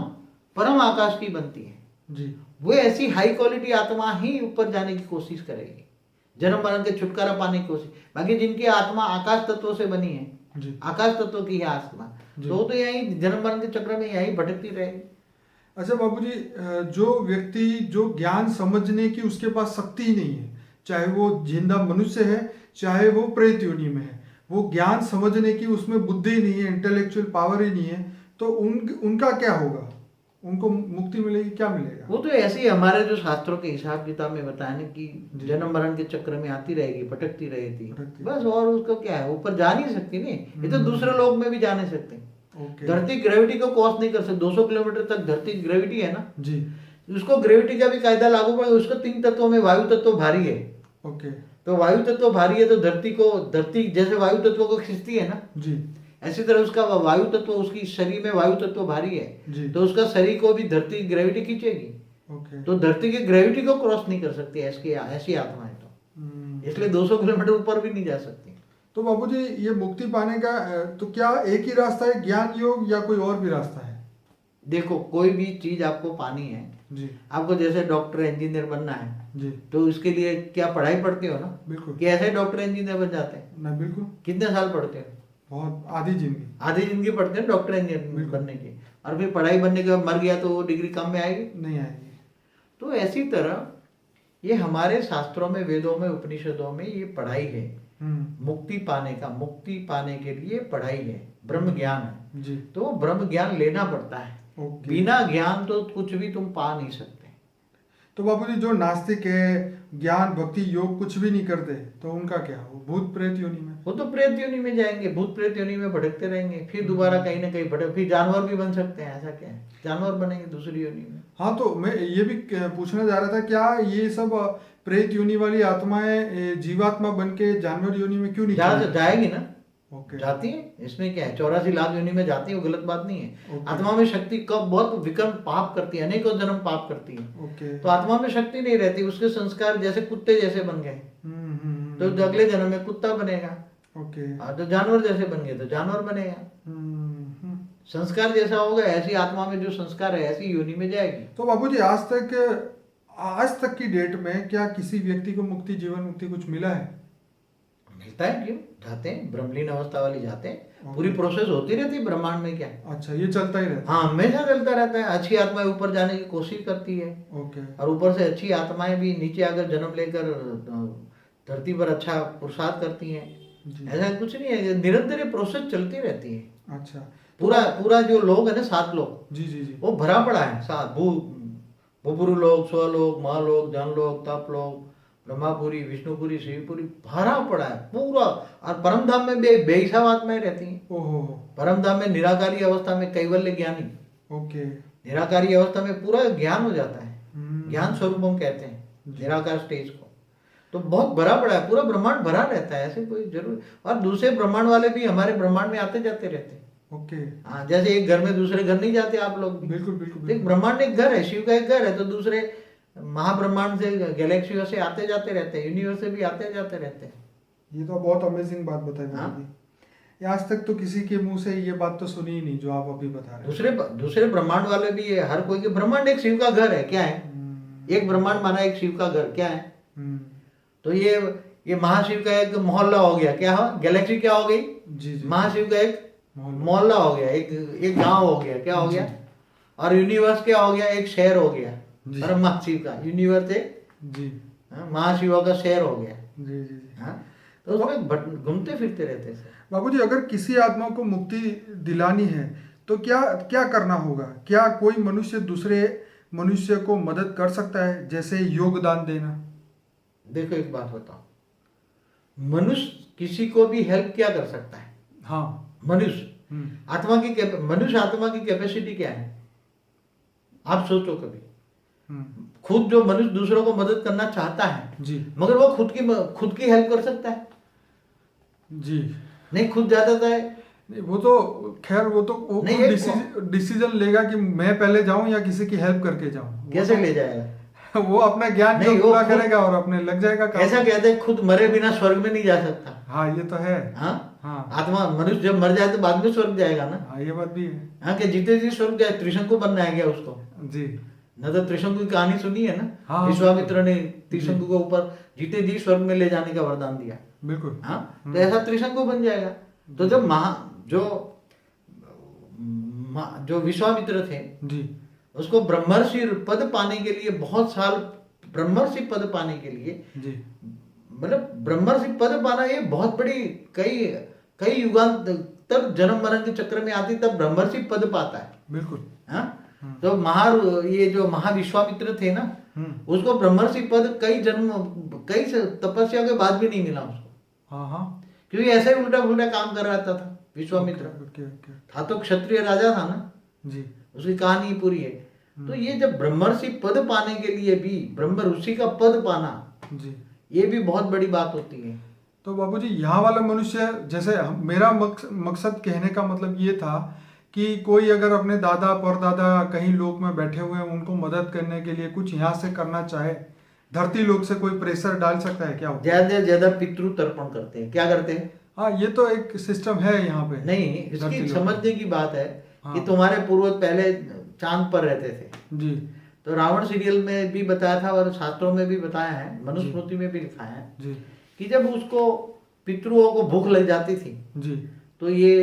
परम आकाश की बनती है जी, वो ऐसी हाई क्वालिटी आत्मा ही ऊपर जाने की कोशिश करेगी, जन्म मरण के छुटकारा पाने की कोशिश। बाकी जिनकी आत्मा आकाश तत्व से बनी है जी, आकाश तत्व की है आत्मा, तो यही जन्म मरण के चक्र में यही भटकती रहेगी। अच्छा बाबूजी, जो व्यक्ति जो ज्ञान समझने की उसके पास शक्ति ही नहीं है, चाहे वो जिंदा मनुष्य है चाहे वो प्रेत योनि में है, वो ज्ञान समझने की उसमें बुद्धि नहीं है, इंटेलेक्चुअल पावर ही नहीं है, तो उनका क्या होगा? उनको मुक्ति मिलेगी, क्या मिलेगा? वो तो ऐसे ही हमारे जो शास्त्रों के हिसाब किताब में बताया ना कि जन्म मरण के चक्र में आती रहेगी, भटकती रहेगी बस, और उसको क्या है, ऊपर जा नहीं सकती नहीं, ये तो दूसरे लोग में भी जा नहीं सकते। धरती ग्रेविटी को क्रॉस नहीं कर सकती, 200 किलोमीटर तक धरती ग्रेविटी है ना जी, उसको ग्रेविटी का भी कायदा लागू पड़ेगा। उसको 3 तत्वों में वायु तत्व भारी है, ओके तो वायु तत्व भारी है तो धरती जैसे वायु तत्व को खींचती है ना, जी ऐसी तरह उसका वायु तत्व, उसकी शरीर में वायु तत्व भारी है, जी तो उसका शरीर को भी धरती ग्रेविटी खींचेगी। ओके तो धरती की ग्रेविटी को क्रॉस नहीं कर सकती ऐसी आत्मा है, तो इसलिए 200 किलोमीटर ऊपर भी नहीं जा सकती। तो बाबूजी ये मुक्ति पाने का तो क्या एक ही रास्ता है, ज्ञान योग, या कोई और भी रास्ता है? देखो, कोई भी चीज आपको पानी है, जी आपको जैसे डॉक्टर इंजीनियर बनना है, जी तो उसके लिए क्या पढ़ाई पढ़ते हो ना, बिल्कुल। कि ऐसे डॉक्टर इंजीनियर बन जाते हैं? नहीं बिल्कुल, कितने साल पढ़ते हो? बहुत आधी जिंदगी। आधी जिंदगी पढ़ते हैं डॉक्टर इंजीनियर बनने की, और फिर पढ़ाई बनने के बाद मर गया तो वो डिग्री काम में आएगी? नहीं आएगी। तो ऐसी तरह ये हमारे शास्त्रों में, वेदों में, उपनिषदों में ये पढ़ाई है। मुक्ति पाने के लिए पढ़ाई है, ब्रह्म ज्ञान है जी तो ब्रह्म ज्ञान लेना पड़ता है। ओके। बिना ज्ञान तो कुछ भी तुम पा नहीं सकते। तो बाबूजी जो नास्तिक है, ज्ञान भक्ति योग कुछ भी नहीं करते, तो उनका क्या हो? भूत प्रेत योनि में? वो तो प्रेत योनि में जाएंगे, भूत प्रेत योनि में भटकते रहेंगे, फिर दोबारा कहीं ना कहीं भटक, फिर जानवर भी बन सकते हैं। ऐसा क्या है, जानवर बनेंगे दूसरी योनि में। हाँ, तो मैं ये भी पूछना चाह रहा था, क्या ये सब प्रेत योनि वाली आत्माएं जीवात्मा बन के जानवर योनि में क्यों नहीं चली? जाएगी ना, ओके जाती है, इसमें क्या है, 84 लाख योनि में जाती है, वो गलत बात नहीं है। ओके। आत्मा में शक्ति कब बहुत विक्रम पाप करती है, अनेकों जन्म पाप करती है, ओके। तो आत्मा में शक्ति नहीं रहती, उसके संस्कार जैसे कुत्ते जैसे बन गए तो अगले जन्म में कुत्ता बनेगा। ओके। तो जानवर जैसे बन गए तो जानवर बनेगा। संस्कार जैसा होगा, ऐसी आत्मा में जो संस्कार है ऐसी योनि में जाएगी। तो बाबूजी आज तक की डेट में क्या किसी व्यक्ति को मुक्ति, जीवन मुक्ति कुछ मिला है? मिलता है, क्यों जाते हैं, ब्रह्मलीन अवस्था वाली जाते हैं, पूरी प्रोसेस होती रहती है ब्रह्मांड में। क्या अच्छा, ये चलता ही रहता है? हाँ, हमेशा चलता रहता है। अच्छी आत्माएं ऊपर जाने की कोशिश करती है, ओके। और ऊपर से अच्छी आत्माएं भी नीचे आकर जन्म लेकर धरती पर अच्छा पुरुषार्थ करती हैं। ऐसा कुछ नहीं है, निरंतर ये प्रोसेस चलती रहती है। अच्छा, पूरा जो लोग है ना, 7 लोग, जी जी जी, वो भरा पड़ा है। 7 भूपुरु लोग, स्वलोक, महालोक, जनलोक, तपलोक, ब्रह्मापुरी, विष्णुपुरी, शिवपुरी, भरा पड़ा है पूरा। और परम धाम में बेहिसाब आत्माएं रहती हैं। ओहो। परम धाम में निराकारी अवस्था में कैवल्य ज्ञानी, ओके। निराकारी अवस्था में पूरा ज्ञान हो जाता है, ज्ञान स्वरूप हम कहते हैं निराकार स्टेज को। तो बहुत भरा पड़ा है, पूरा ब्रह्मांड भरा रहता है, ऐसे कोई जरूर। और दूसरे ब्रह्मांड वाले भी हमारे ब्रह्मांड में आते जाते रहते हैं। ओके। हाँ, जैसे एक घर में दूसरे घर नहीं जाते आप लोग भी। बिल्कुल बिल्कुल, एक ब्रह्मांड एक घर है, शिव का एक घर है, तो दूसरे महाब्रह्मांड से, गैलेक्सियों से आते जाते रहते हैं, यूनिवर्स से भी आते जाते रहते हैं। ये तो बहुत अमेजिंग बात बताई हाँ? बाबूजी। आज तक तो किसी के मुंह से ये बात तो सुनी ही नहीं जो आप अभी बता रहे हैं। दूसरे ब्रह्मांड वाले भी है, हर कोई के ब्रह्मांड एक शिव का घर है। क्या है, एक ब्रह्मांड माना एक शिव का घर। क्या है, तो ये महाशिव का एक मोहल्ला हो गया। क्या हो, गैलेक्सी क्या हो गई, जी जी, महाशिव का एक मोहल्ला हो गया, एक गांव हो गया। क्या हो गया, और यूनिवर्स क्या हो गया, एक शहर हो गया। और महाशिव का यूनिवर्स एक जी, महाशिव का शहर हो गया। जी जी जी। हाँ, तो उसमें घूमते फिरते रहते हैं। बाबूजी, अगर किसी आत्मा को मुक्ति दिलानी है तो क्या क्या करना होगा? क्या कोई मनुष्य दूसरे मनुष्य को मदद कर सकता है, जैसे योगदान देना? देखो, एक बात बताओ, मनुष्य किसी को भी हेल्प क्या कर सकता है? हाँ, मनुष्य मनुष्य आत्मा की कैपेसिटी क्या है? आप सोचो कभी। खुद जो मनुष्य दूसरों को मदद करना चाहता है जी, मगर वो खुद की हेल्प कर सकता है? जी नहीं, खुद जाता है। नहीं, वो तो खैर वो डिसीजन लेगा कि मैं पहले जाऊं या किसी की हेल्प करके जाऊं। कैसे ले जाएगा? वो अपना ज्ञान नहीं, पूरा करेगा और अपने लग जाएगा काम। ऐसा कहते हैं, खुद मरे बिना स्वर्ग में नहीं जा सकता। हाँ, ये तो है। हाँ, हाँ, आत्मा मनुष्य जब मर जाए तो बाद में स्वर्ग जाएगा ना। हाँ, ये बात भी है। हाँ, कि जीते जी स्वर्ग जाए, त्रिशंकु बनना है क्या उसको? जी, न तो त्रिशंकु की कहानी सुनी है ना। हाँ, विश्वामित्र ने त्रिशंकु को ऊपर जीते जी स्वर्ग में ले जाने का वरदान दिया। बिल्कुल। हाँ, तो ऐसा त्रिशंकु बन जाएगा। तो जब जो विश्वामित्र थे, जी, उसको ब्रह्मर्षि पद पाने के लिए बहुत साल, ब्रह्मर्षि पद पाने के लिए, जी, मतलब ब्रह्मर्षि पद पाना ये बहुत बड़ी, कई युगांतर जन्म मरण के चक्र में आती तब ब्रह्मर्षि पद पाता है। बिल्कुल। हाँ, तो ये जो महाविश्वामित्र थे ना, उसको ब्रह्मर्षि पद कई तपस्या के बाद भी नहीं मिला उसको। हाँ हाँ, क्योंकि ऐसे ही उल्टा पुल्टा काम कर रहा था विश्वामित्र। ओके ओके, था तो क्षत्रिय राजा था ना जी, उसकी कहानी पूरी है। तो ये जब ब्रह्मर्षि पद पाने के लिए भी ब्रह्म ऋषि का पद पाना, जी। ये भी बहुत बड़ी बात होती है। तो बाबूजी यहाँ वाला मनुष्य, जैसे मेरा मकसद कहने का मतलब ये था कि कोई अगर अपने दादा परदादा कहीं लोक में बैठे हुए हैं, उनको मदद करने के लिए कुछ यहाँ से करना चाहे, धरती लोक से कोई प्रेशर डाल सकता है क्या? ज्यादा से ज्यादा पितृ तर्पण करते हैं। क्या करते हैं? हाँ, ये तो एक सिस्टम है यहाँ पे। नहीं, धरती इसकी लोक समझने की बात है हाँ। कि तुम्हारे पूर्वज पहले चांद पर रहते थे। जी तो रावण सीरियल में भी बताया था और शास्त्रों में भी बताया है, मनुस्मृति में भी लिखा है जी कि जब उसको पितृओं को भूख लग जाती थी जी तो ये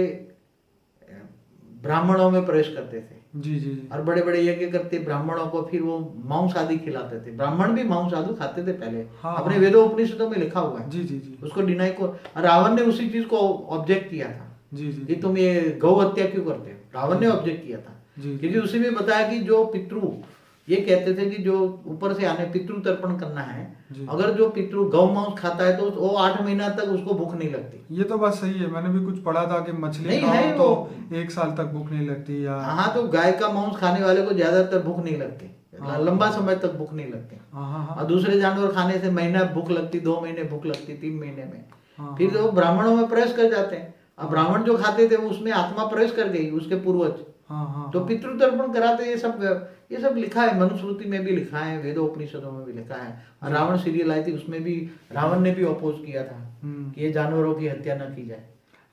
ब्राह्मणों में प्रवेश करते थे जी जी जी और बड़े बड़े यज्ञ करते ब्राह्मणों को, फिर वो मांस आदि खिलाते थे। ब्राह्मण भी मांस आदि खाते थे पहले, हाँ, अपने हाँ। वेदों उपनिषदों में लिखा हुआ है। जी जी जी उसको डिनाई को रावण ने उसी चीज को ऑब्जेक्ट किया था जी जी कि तुम ये गौ हत्या क्यों करते हो। रावण ने ऑब्जेक्ट किया था जी क्योंकि उसी में बताया कि जो पितृ ये कहते थे कि जो ऊपर से आने पितृ तर्पण करना है, जी। अगर जो पितृ गौ मांस खाता है तो वो 8 महीना तक उसको भूख नहीं लगती। ये तो बात सही है, मैंने भी कुछ पढ़ा था कि मछली नहीं खाओ है तो वो। 1 साल तक भूख नहीं लगती या हाँ, तो गाय का मांस खाने वाले को ज्यादातर भूख नहीं लगती, हाँ। लंबा समय तक भूख नहीं लगती। हाँ हाँ और हाँ दूसरे जानवर खाने से महीना भूख लगती, 2 महीने भूख लगती, 3 महीने में हाँ, फिर हाँ। वो ब्राह्मणों में प्रवेश कर जाते हैं। अब ब्राह्मण जो खाते थे उसमें आत्मा प्रवेश कर गई, उसके पूर्वज। हाँ हाँ तो हाँ। पितृ तर्पण कराते, ये सब लिखा है, मनुस्मृति में भी लिखा है, वेदों उपनिषदों में भी लिखा है। और रावण सीरियल आई थी उसमें भी रावण ने भी अपोज किया था कि ये जानवरों की हत्या न की जाए।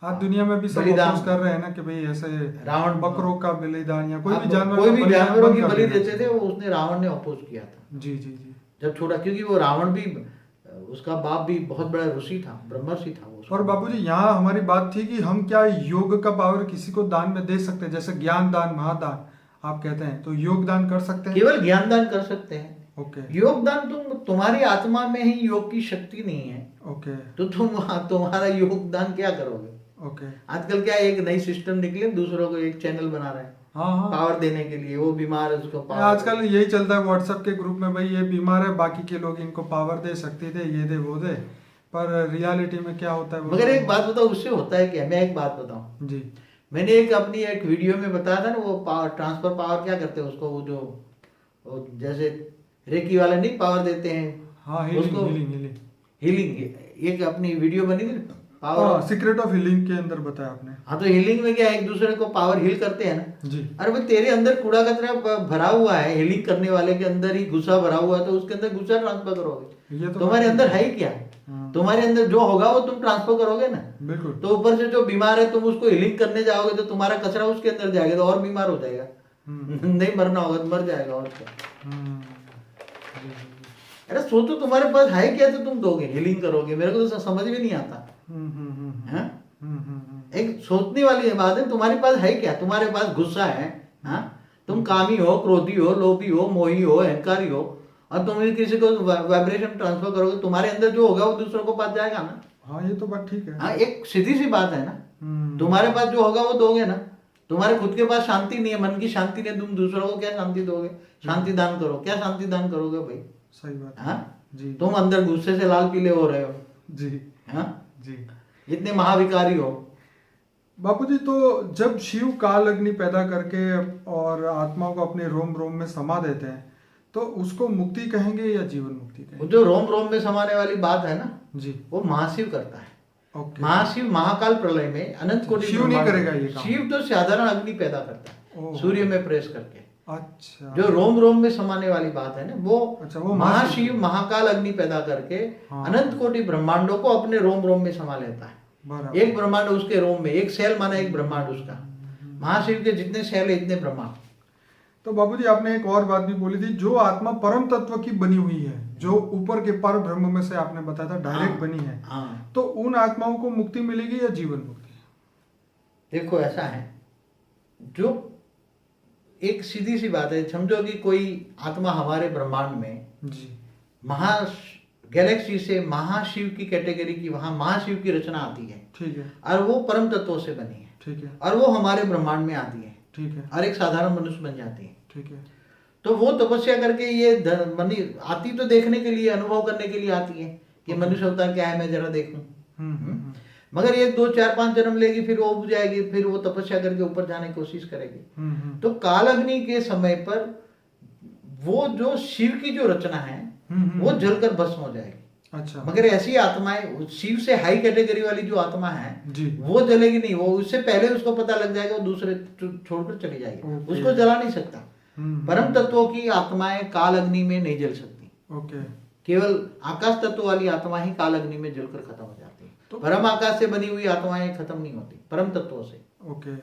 आज दुनिया में भी सब बलिदान। अपोज कर रहे हैं ना कि भाई ऐसे रावण बकरों का बलिदान या कोई भी अब जानवर कोई का भी बलिदान जानवरों बंद की कर बलि देना देते थे, वो उसने रावण ने अपोज किया था चाहिए। जी जी जी। जब छोटा, क्योंकि वो रावण भी, उसका बाप भी बहुत बड़ा ऋषि था, ब्रह्मर्षि था वो। और बाबूजी यहाँ हमारी बात थी कि हम क्या योग का पावर किसी को दान में दे सकते हैं, जैसे ज्ञान दान महादान आप कहते हैं, तो योग दान कर सकते हैं? केवल ज्ञान दान कर सकते हैं। ओके योगदान, तुम्हारी आत्मा में ही योग की शक्ति नहीं है ओके तो तुम्हारा योगदान क्या करोगे? ओके। आजकल क्या एक नई सिस्टम निकले, दूसरों को एक चैनल बना रहे हैं हाँ हाँ, पावर देने के लिए। वो बीमार है उसको पावर आजकल यही चलता है व्हाट्सएप के ग्रुप में, भाई ये बीमार है, बाकी के लोग इनको पावर दे सकते थे, ये दे वो दे, पर रियलिटी में क्या होता है वो मगर एक बात बताओ, उससे होता है क्या? मैं एक बात बताऊं, जी मैंने अपनी एक वीडियो में बताया था ना, वो पावर ट्रांसफर पावर क्या करते हैं उसको, वो जैसे रेकी वाले नहीं पावर देते हैं हाँ, हीलिंग उसको, हीलिंग हीलिंग हीलिंग। एक अपनी वीडियो बनी थी पावर। हाँ, सीक्रेट ऑफ हीलिंग के अंदर बताया आपने। हाँ, तो हीलिंग में क्या है, एक दूसरे को पावर हील करते हैं ना। जी अरे भाई, तेरे अंदर कूड़ा कचरा भरा हुआ है, हीलिंग करने वाले के अंदर ही गुस्सा भरा हुआ है, तो उसके अंदर गुस्सा ट्रांसफर करोगे? ये तो तुम्हारे अंदर है ही क्या? हाँ। तुम्हारे अंदर जो होगा वो तुम ट्रांसफर करोगे ना। बिल्कुल। तो ऊपर से जो बीमार है, तुम उसको हीलिंग करने जाओगे तो तुम्हारा कचरा उसके अंदर जाएगा तो और बीमार हो जाएगा। नहीं मरना होगा तो मर जाएगा और क्या। जी, जी, अरे सोचो, तुम्हारे पास है क्या तो तुम दोगे, हीलिंग करोगे? मेरे को तो समझ में नहीं आता है। एक सोचने वाली बात है, तुम्हारे पास है क्या? तुम्हारे पास गुस्सा है, हाँ? तुम कामी हो, क्रोधी हो, लोभी हो, मोही हो, अहंकारी हो, और तुम किसी को वाइब्रेशन ट्रांसफर करोगे, तुम्हारे अंदर जो होगा वो दूसरों को पास जाएगा ना। हाँ, ये तो बात ठीक है। हाँ, एक सीधी सी बात है ना। तुम्हारे पास जो होगा वो दोगे ना। तुम्हारे खुद के पास शांति नहीं है, मन की शांति नहीं, तुम दूसरों को क्या शांति दोगे? शांति दान करो। क्या शांति दान करोगे भाई? सही बात है। हाँ, जी तुम अंदर गुस्से से लाल पीले हो रहे हो, जी हाँ, जी। इतने महाविकारी हो। बापूजी, तो जब शिव काल अग्नि पैदा करके और आत्माओं को अपने रोम रोम में समा देते हैं, तो उसको मुक्ति कहेंगे या जीवन मुक्ति वो कहेंगे? जो रोम रोम में समाने वाली बात है ना, जी वो महाशिव करता है। ओके। महाशिव महाकाल प्रलय में अनंत कोटि शिव नहीं ब्रह्मांड- करेगा ये काम? शिव तो साधारण अग्नि पैदा करता है ओह। सूर्य में प्रेस करके। अच्छा। जो रोम रोम में समाने वाली बात है ना, वो अच्छा, वो महाशिव महाकाल अग्नि पैदा करके हाँ। अनंत कोटि ब्रह्मांडों को अपने रोम रोम में समा लेता है। बराबर। एक ब्रह्मांड उसके रोम में, एक सेल माना एक ब्रह्मांड उसका। महाशिव के जितने सेल है इतने ब्रह्मांड। तो बाबूजी, आपने एक और बात भी बोली थी, जो आत्मा परम तत्व की बनी हुई है, जो ऊपर के पर ब्रह्म में से आपने बताया था डायरेक्ट हाँ, बनी है, हाँ। तो उन आत्माओं को मुक्ति मिलेगी या जीवन मुक्ति? देखो, ऐसा है, जो एक सीधी सी बात है, समझो कि कोई आत्मा हमारे ब्रह्मांड में जी महा गैलेक्सी से महाशिव की कैटेगरी की, वहां महाशिव की रचना आती है, ठीक है और वो परम तत्वों से बनी है, ठीक है और वो हमारे ब्रह्मांड में आती है, ठीक है और एक साधारण मनुष्य बन जाती है। ठीक है। तो वो तपस्या करके ये आती तो देखने के लिए, अनुभव करने के लिए आती है कि मनुष्य अवतार क्या है, मैं जरा देखूं। मगर ये 2 4 5 जन्म लेगी, फिर वो उब जाएगी, फिर वो तपस्या करके ऊपर जाने की कोशिश करेगी। तो काल अग्नि के समय पर वो जो शिव की जो रचना है वो जलकर भस्म हो जाएगी। अच्छा। मगर ऐसी आत्माएं शिव से हाई कैटेगरी वाली जो आत्मा है जी। वो जलेगी नहीं, वो उससे पहले उसको पता लग जाएगा, वो दूसरे छोड़कर चली जाएगी, ओके। उसको जला नहीं सकता। परम तत्वों की आत्माएं काल अग्नि में नहीं जल सकती। ओके। केवल आकाश तत्व वाली आत्मा ही काल अग्नि में जलकर खत्म हो जाती है। तो परम आकाश से बनी हुई आत्माएं खत्म नहीं होती परम तत्वों से। ओके।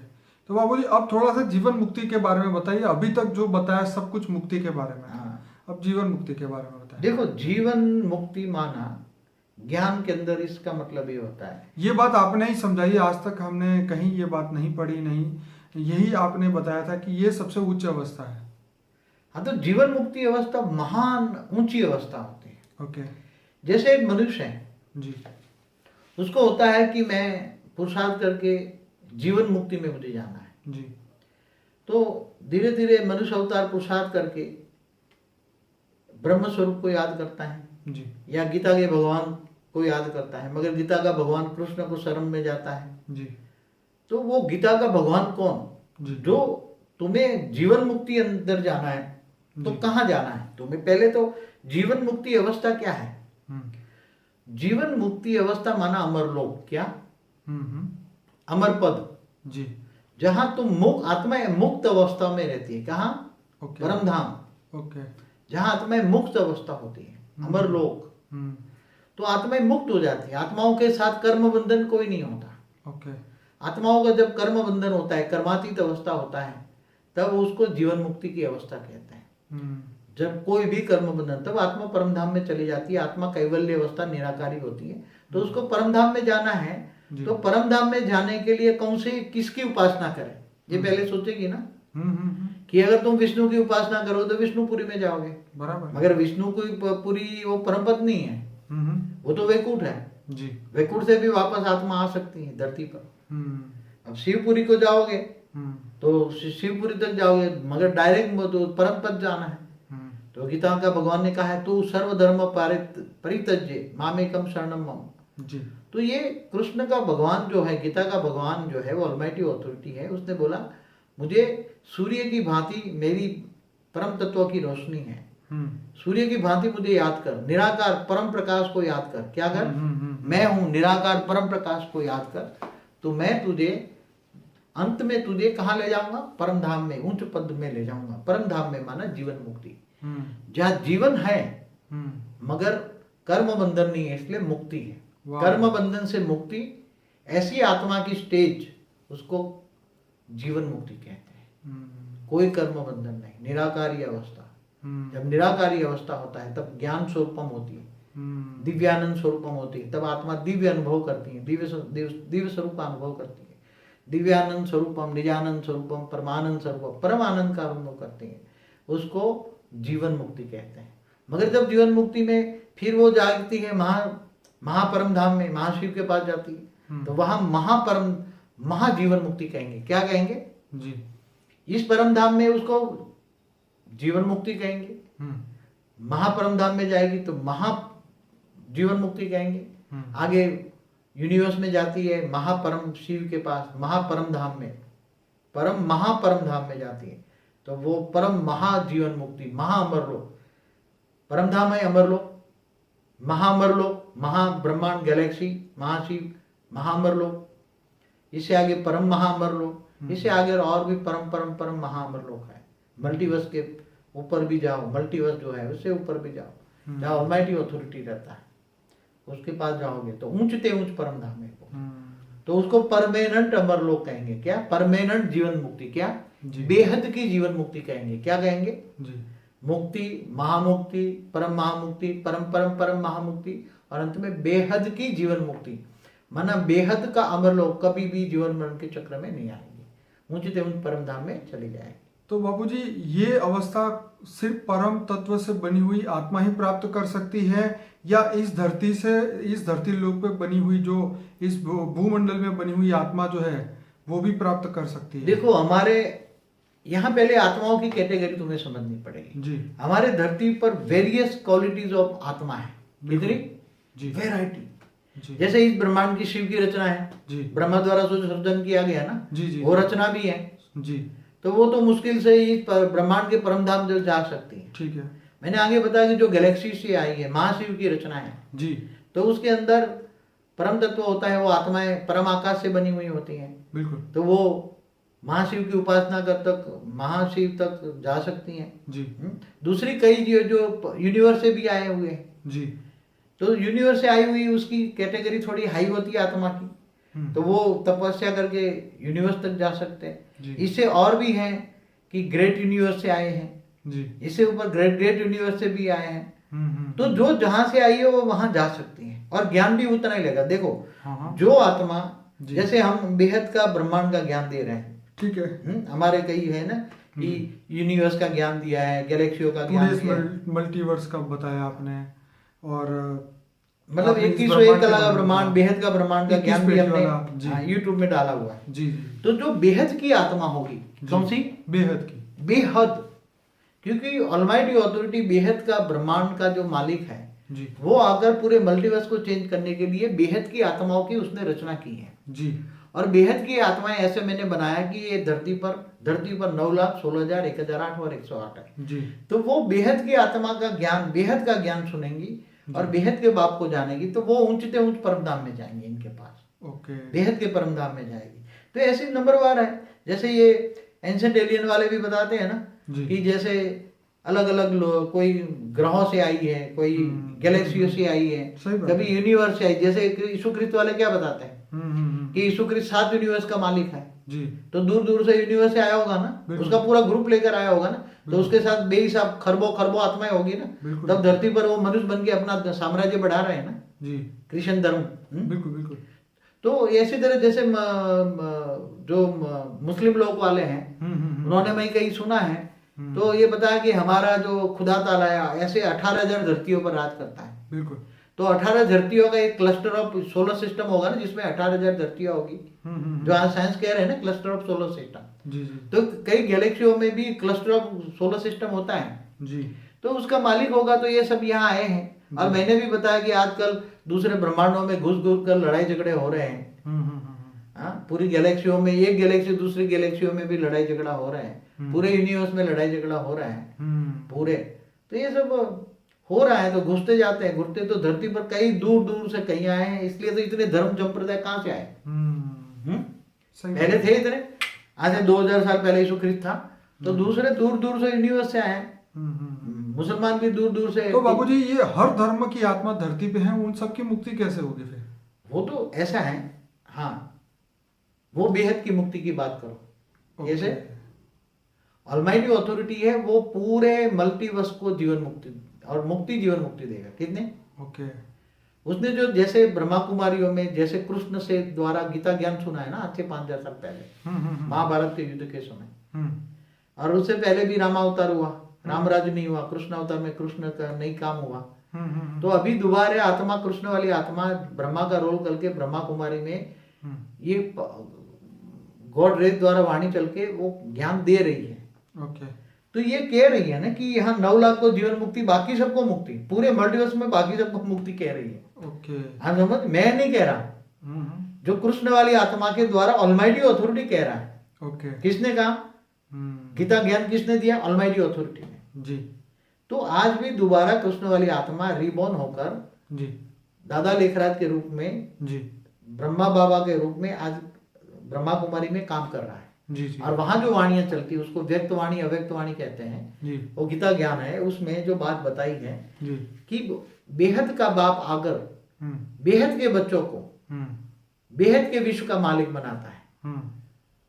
तो बाबूजी अब थोड़ा सा जीवन मुक्ति के बारे में बताइए। अभी तक जो बताया सब कुछ मुक्ति के बारे में, अब जीवन मुक्ति के बारे में बताइए। देखो, जीवन मुक्ति माना ज्ञान के अंदर इसका मतलब ये होता है, ये बात आपने ही समझाई, आज तक हमने कहीं ये बात नहीं पढ़ी, नहीं, यही आपने बताया था कि ये सबसे उच्च अवस्था है। हाँ, तो जीवन मुक्ति अवस्था महान ऊंची अवस्था होती है। ओके। जैसे एक मनुष्य है जी। उसको होता है कि मैं पुरुषार्थ करके जीवन मुक्ति में मुझे जाना है। जी। तो धीरे धीरे मनुष्य अवतार पुरुषार्थ करके ब्रह्म स्वरूप को याद करता है जी। या गीता के भगवान को याद करता है, मगर गीता का भगवान कृष्ण को शरण में जाता है। जी। तो वो गीता का भगवान कौन? जी। जो तुम्हें जीवन मुक्ति अंदर जाना है तो जी। कहाँ जाना है तुम्हें? पहले तो जीवन मुक्ति अवस्था क्या है? जीवन मुक्ति अवस्था माना अमरलोक। क्या? अमर पद। जी। जहां तुम आत्मा मुक्त अवस्था में रहती है। कहाँ? ओके। परम धाम। ओके। जहां आत्मा मुक्त अवस्था होती है, अमर लोक। तो आत्माएं मुक्त हो जाती है। आत्माओं के साथ कर्म बंधन कोई नहीं होता। ओके। आत्माओं का जब कर्म बंधन होता है, कर्मातीत अवस्था होता है, तब उसको जीवन मुक्ति की अवस्था कहते हैं। जब कोई भी कर्म बंधन, तब आत्मा परम धाम में चली जाती है। आत्मा कैवल्य अवस्था निराकारी होती है। तो उसको परम धाम में जाना है, तो परम धाम में जाने के लिए कौन से किसकी उपासना करें, ये पहले सोचेगी ना। कि अगर तुम विष्णु की उपासना करो तो विष्णुपुरी में जाओगे, बराबर। मगर विष्णु की पुरी वो परम पद नहीं है, वो तो वैकुंठ है। जी। वैकुंठ से भी वापस आत्मा आ सकती है धरती पर। अब शिवपुरी को जाओगे तो शिवपुरी तक जाओगे, मगर डायरेक्ट तो परम पद जाना है। तो गीता का भगवान ने कहा है, तू सर्वधर्म परित्यज्य मामेकम शरणम मम। जी। तो ये कृष्ण का भगवान जो है, गीता का भगवान जो है, वो ऑलमाइटी ऑथोरिटी है। उसने बोला, मुझे सूर्य की भांति मेरी परम तत्व की रोशनी है, सूर्य की भांति मुझे याद कर, निराकार परम प्रकाश को याद कर। क्या कर? मैं हूं निराकार परम प्रकाश को याद कर, तो मैं तुझे अंत में तुझे कहाँ ले जाऊंगा? परम धाम में, उच्च पद में ले जाऊंगा। परम धाम में माना जीवन मुक्ति, जहाँ जीवन है मगर कर्म बंधन नहीं है, इसलिए मुक्ति है। कर्म बंधन से मुक्ति, ऐसी आत्मा की स्टेज, उसको जीवन मुक्ति कहते हैं। कोई कर्म बंधन नहीं, निराकारी अवस्था। जब निराकारी अवस्था होता है तब ज्ञान स्वरूपम होती है, दिव्यानंद स्वरूपम होती है, तब आत्मा दिव्य अनुभव करती है, दिव्य स्वरूप का अनुभव करती है। दिव्यानंद स्वरूपम, निजानंद स्वरूपम, परमानंद स्वरूपम, परम आनंद का अनुभव करती है, उसको जीवन मुक्ति कहते हैं। मगर जब जीवन मुक्ति में फिर वो जागती है महापरम धाम में, महाशिव के पास जाती है, तो वहां महाजीवन मुक्ति कहेंगे। क्या कहेंगे? जी। इस परम धाम में उसको जीवन मुक्ति कहेंगे, महापरम धाम में जाएगी तो जीवन मुक्ति कहेंगे। आगे यूनिवर्स में जाती है, महापरम शिव के पास, महापरम धाम में, महापरम धाम में जाती है, तो वो परम महाजीवन मुक्ति, महाअमरलोक। परम धाम है अमरलोक, महाअमरलोक, महाब्रह्मांड गैलेक्सी, महाशिव, महाअमरलोक। इससे आगे परम महाअमरलोक, इससे आगे और भी परम परम परम महाअमरलोक है। मल्टीवर्स के ऊपर भी जाओ, मल्टीवर्स जो है उससे ऊपर भी जाओ, जहाँ ऑलमाइटी ऑथोरिटी रहता है, उसके पास जाओगे तो ऊंचते ऊंच परम धाम है वो। तो उसको परमानेंट अमरलोक कहेंगे। क्या? परमानेंट जीवन मुक्ति। क्या? बेहद की जीवन मुक्ति कहेंगे। क्या कहेंगे? जी। मुक्ति, महामुक्ति, परम महामुक्ति, परम परम परम महामुक्ति, और अंत में बेहद की जीवन मुक्ति, माना बेहद का अमरलोक। कभी भी जीवन मरण के चक्र में नहीं आएंगे, ऊंचते ऊंच परम धाम में चली जाएगी। तो बाबूजी, ये अवस्था सिर्फ परम तत्व से बनी हुई आत्मा ही प्राप्त कर सकती है, या इस धरती लोक पे बनी हुई, जो इस भूमंडल में बनी हुई आत्मा जो है वो भी प्राप्त कर सकती है? देखो, हमारे यहाँ पहले आत्माओं की कैटेगरी तुम्हें समझनी पड़ेगी जी। हमारे धरती पर वेरियस क्वालिटीज ऑफ आत्मा है। कितनी? जी। वैरायटी। जैसे इस ब्रह्मांड की शिव की रचना है जी, ब्रह्मा द्वारा जो सृजन किया गया ना जी, वो रचना भी है जी। तो वो तो मुश्किल से ही ब्रह्मांड के परम धाम जो जा सकती है। ठीक है मैंने आगे बताया कि जो गैलेक्सी से आई है, महाशिव की रचना है, जी, तो उसके अंदर परम तत्व होता है, वो आत्माएं परम आकाश से बनी हुई होती हैं। बिल्कुल तो वो महाशिव की उपासना कर तक महाशिव तक जा सकती हैं। जी दूसरी कई जो यूनिवर्स से भी आए हुए हैं, जी तो यूनिवर्स से आई हुई उसकी कैटेगरी थोड़ी हाई होती है आत्मा की, तो वो तपस्या करके यूनिवर्स तक जा सकते जी। हैं। इससे और भी हैं कि ग्रेट यूनिवर्स से आए हैं, जी इससे ऊपर ग्रेट यूनिवर्स से भी आए हैं। हम्म। तो जो जहां से आई है वो वहां जा सकती है और ज्ञान भी उतना ही लेगा। देखो हाँ। जो आत्मा, जी। जैसे हम बेहद का ब्रह्मांड का ज्ञान दे रहे हैं, ठीक है हमारे कई है ना कि यूनिवर्स का ज्ञान दिया है, गैलेक्सियों का ज्ञान दिया है, मल्टीवर्स का बताया आपने, और मतलब आपने इस 2101 का ब्रह्मांड के लगा बारे में ब्रह्मांड, बताया। बेहद का ब्रह्मांड का 21 ज्ञान भी पेज वाला, हमने जी। यूट्यूब में डाला हुआ है। जी तो जो बेहद की आत्मा होगी, कौन सी? बेहद की, बेहद, क्योंकि ऑलमाइटी अथॉरिटी बेहद का ब्रह्मांड का जो मालिक है, जी वो आकर पूरे मल्टीवर्स को चेंज करने के लिए बेहद की आत्माओं की उसने रचना की है। जी और बेहद की आत्माएं ऐसे मैंने बनाया कि ये धरती पर 9,16,000, 1,008 और 108 है। जी तो वो बेहद की आत्मा का ज्ञान, बेहद का ज्ञान सुनेंगी और बेहद के बाप को जानेगी, तो वो ऊंचते ऊंच परमधाम में जाएंगे इनके पास, ओके बेहद के परमधाम में जाएगी। तो ऐसे नंबरवार है। जैसे ये एंशिएंट एलियन वाले भी बताते हैं ना जी। कि जैसे अलग अलग कोई ग्रहों से आई है, कोई गैलेक्सियों से आई है, सही बात कभी यूनिवर्स से आई। जैसे यीशु ख्रिस्त वाले क्या बताते हैं हम्म। कि यीशु ख्रिस्त 7 यूनिवर्स का मालिक है। जी तो दूर दूर से यूनिवर्स से आया होगा ना, बिल्कुल। उसका पूरा ग्रुप लेकर आया होगा ना, तो बिल्कुल। उसके साथ बेहिसाब खरबों खरबों आत्माएं होगी ना, बिल्कुल। तब धरती पर वो मनुष्य बन के अपना साम्राज्य बढ़ा रहे हैं ना, जी क्रिश्चियन धर्म। बिल्कुल बिल्कुल। तो ऐसी तरह जैसे जो मुस्लिम लोग वाले हैं, उन्होंने मैं कहीं सुना है, तो ये बताया कि हमारा जो खुदा ताला है ऐसे 18,000 धरतियों पर राज करता है। बिल्कुल। तो 18 धरतियों का एक क्लस्टर ऑफ सोलर सिस्टम होगा ना, जिसमें 18,000 धरतियां होगी, जो आज साइंस कह रहे हैं ना क्लस्टर ऑफ सोलर सिस्टम। जी जी तो कई गैलेक्सियों में भी क्लस्टर ऑफ सोलर सिस्टम होता है, जी तो उसका मालिक होगा। तो ये सब यहाँ आए हैं। और मैंने भी बताया कि आजकल दूसरे ब्रह्मांडों में घुस घुस कर लड़ाई झगड़े हो रहे हैं। पूरी गैलेक्सियों में, एक गैलेक्सी दूसरी गैलेक्सियों में भी लड़ाई झगड़ा हो रहा है, पूरे यूनिवर्स में लड़ाई झगड़ा हो रहा है पूरे। तो ये सब हो रहा है, तो घुसते जाते हैं, घुसते तो धरती पर कई दूर दूर से कहीं आए हैं। इसलिए तो इतने धर्म संप्रदाय कहाँ से आए? पहले थे इतने, आज से 2000 साल पहले यीशु ख्रिस्त था, तो दूसरे दूर दूर से यूनिवर्स से आए हैं। मुसलमान भी दूर दूर से। तो बाबूजी ये हर धर्म की आत्मा धरती पे है, उन सब की मुक्ति कैसे होगी फिर? वो तो ऐसा है, हाँ, वो बेहद की मुक्ति की बात करो। जैसे ऑलमाइटी अथॉरिटी है, वो पूरे मल्टीवर्स को जीवन मुक्ति और मुक्ति जीवन मुक्ति देगा। कितने? ओके। उसने जो जैसे ब्रह्मा कुमारियों में जैसे कृष्ण से द्वारा गीता ज्ञान सुना है ना, आज से 5,000 साल पहले, महाभारत के युद्ध के समय, और उससे पहले भी रामावतार हुआ, रामराज नहीं हुआ, कृष्ण अवतार में कृष्ण का नहीं काम हुआ। तो अभी दोबारा आत्मा, कृष्ण वाली आत्मा ब्रह्मा का रोल करके ब्रह्मा कुमारी में ये गॉड रेस द्वारा वाणी चल के वो ज्ञान दे रही है। ओके। तो ये कह रही है ना कि यहाँ 9 लाख को जीवन मुक्ति, बाकी सबको मुक्ति, पूरे मल्टीवर्स में बाकी सबको मुक्ति कह रही है। ओके। हाँ समझ, मैं नहीं कह रहा, जो कृष्ण वाली आत्मा के द्वारा ऑलमाइटी अथॉरिटी कह रहा है। ओके। किसने कहा? गीता ज्ञान किसने दिया? ऑलमाइटी अथॉरिटी ने। जी। तो आज भी दोबारा कृष्ण वाली आत्मा रिबॉर्न होकर जी दादा लेखराज के रूप में, जी ब्रह्मा बाबा के रूप में आज ब्रह्मा कुमारी में काम कर रहा है। जी जी। और वहां जो वाणियां चलती है उसको व्यक्त वाणी अव्यक्त वाणी कहते हैं जी। वो गीता ज्ञान है। उसमें जो बात बताई है जी कि बेहद का बाप आकर बेहद के बच्चों को बेहद के विश्व का मालिक बनाता है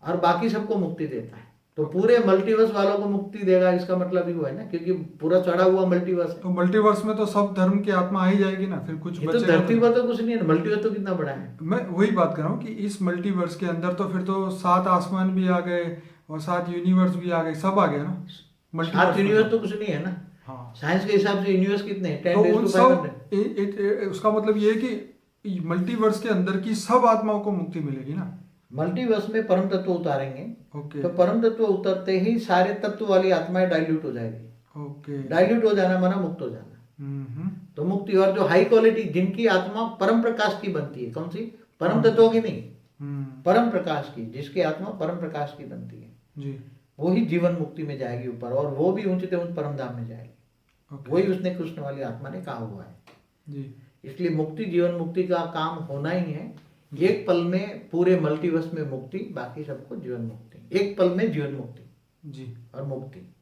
और बाकी सबको मुक्ति देता है। तो पूरे मल्टीवर्स वालों को मुक्ति देगा, इसका मतलब ही वो है ना, क्योंकि पूरा चढ़ा हुआ मल्टीवर्स है। तो मल्टीवर्स में तो सब धर्म की आत्मा आ ही जाएगी ना, फिर कुछ ये तो बचेगा धरती पर तो कुछ नहीं है, मल्टीवर्स तो कितना बड़ा है। मैं वही बात कर रहा हूँ कि इस मल्टीवर्स के अंदर तो फिर तो 7 आसमान भी आ गए और 7 यूनिवर्स भी आ गए, सब आ गया ना। 7 यूनिवर्स तो कुछ नहीं है ना। हाँ। साइंस के हिसाब से यूनिवर्स कितने हैं? 10 तो raised उन to सब 500। उसका मतलब ये है कि मल्टीवर्स के अंदर की सब आत्माओं को मुक्ति मिलेगी ना। मल्टीवर्स में परम तत्व उतारेंगे, ओके। तो परम तत्व उतरते ही सारे तत्व वाली आत्माएं डाइल्यूट हो जाएगी। ओके। डाइल्यूट हो जाना माना मुक्त हो जाना। तो मुक्ति, और जो हाई क्वालिटी जिनकी आत्मा परम प्रकाश की बनती है, कौन सी? परम तत्वों की नहीं, परम प्रकाश की, जिसकी आत्मा परम प्रकाश की बनती है। जी। वो ही जीवन मुक्ति में जाएगी ऊपर, और वो भी ऊंचे ऊंच परम धाम में जाएगी। ओके वही उसने कृष्ण वाली आत्मा ने कहा हुआ है। जी इसलिए मुक्ति जीवन मुक्ति का काम होना ही है। एक पल में पूरे मल्टीवर्स में मुक्ति, बाकी सबको जीवन मुक्ति, एक पल में जीवन मुक्ति जी और मुक्ति।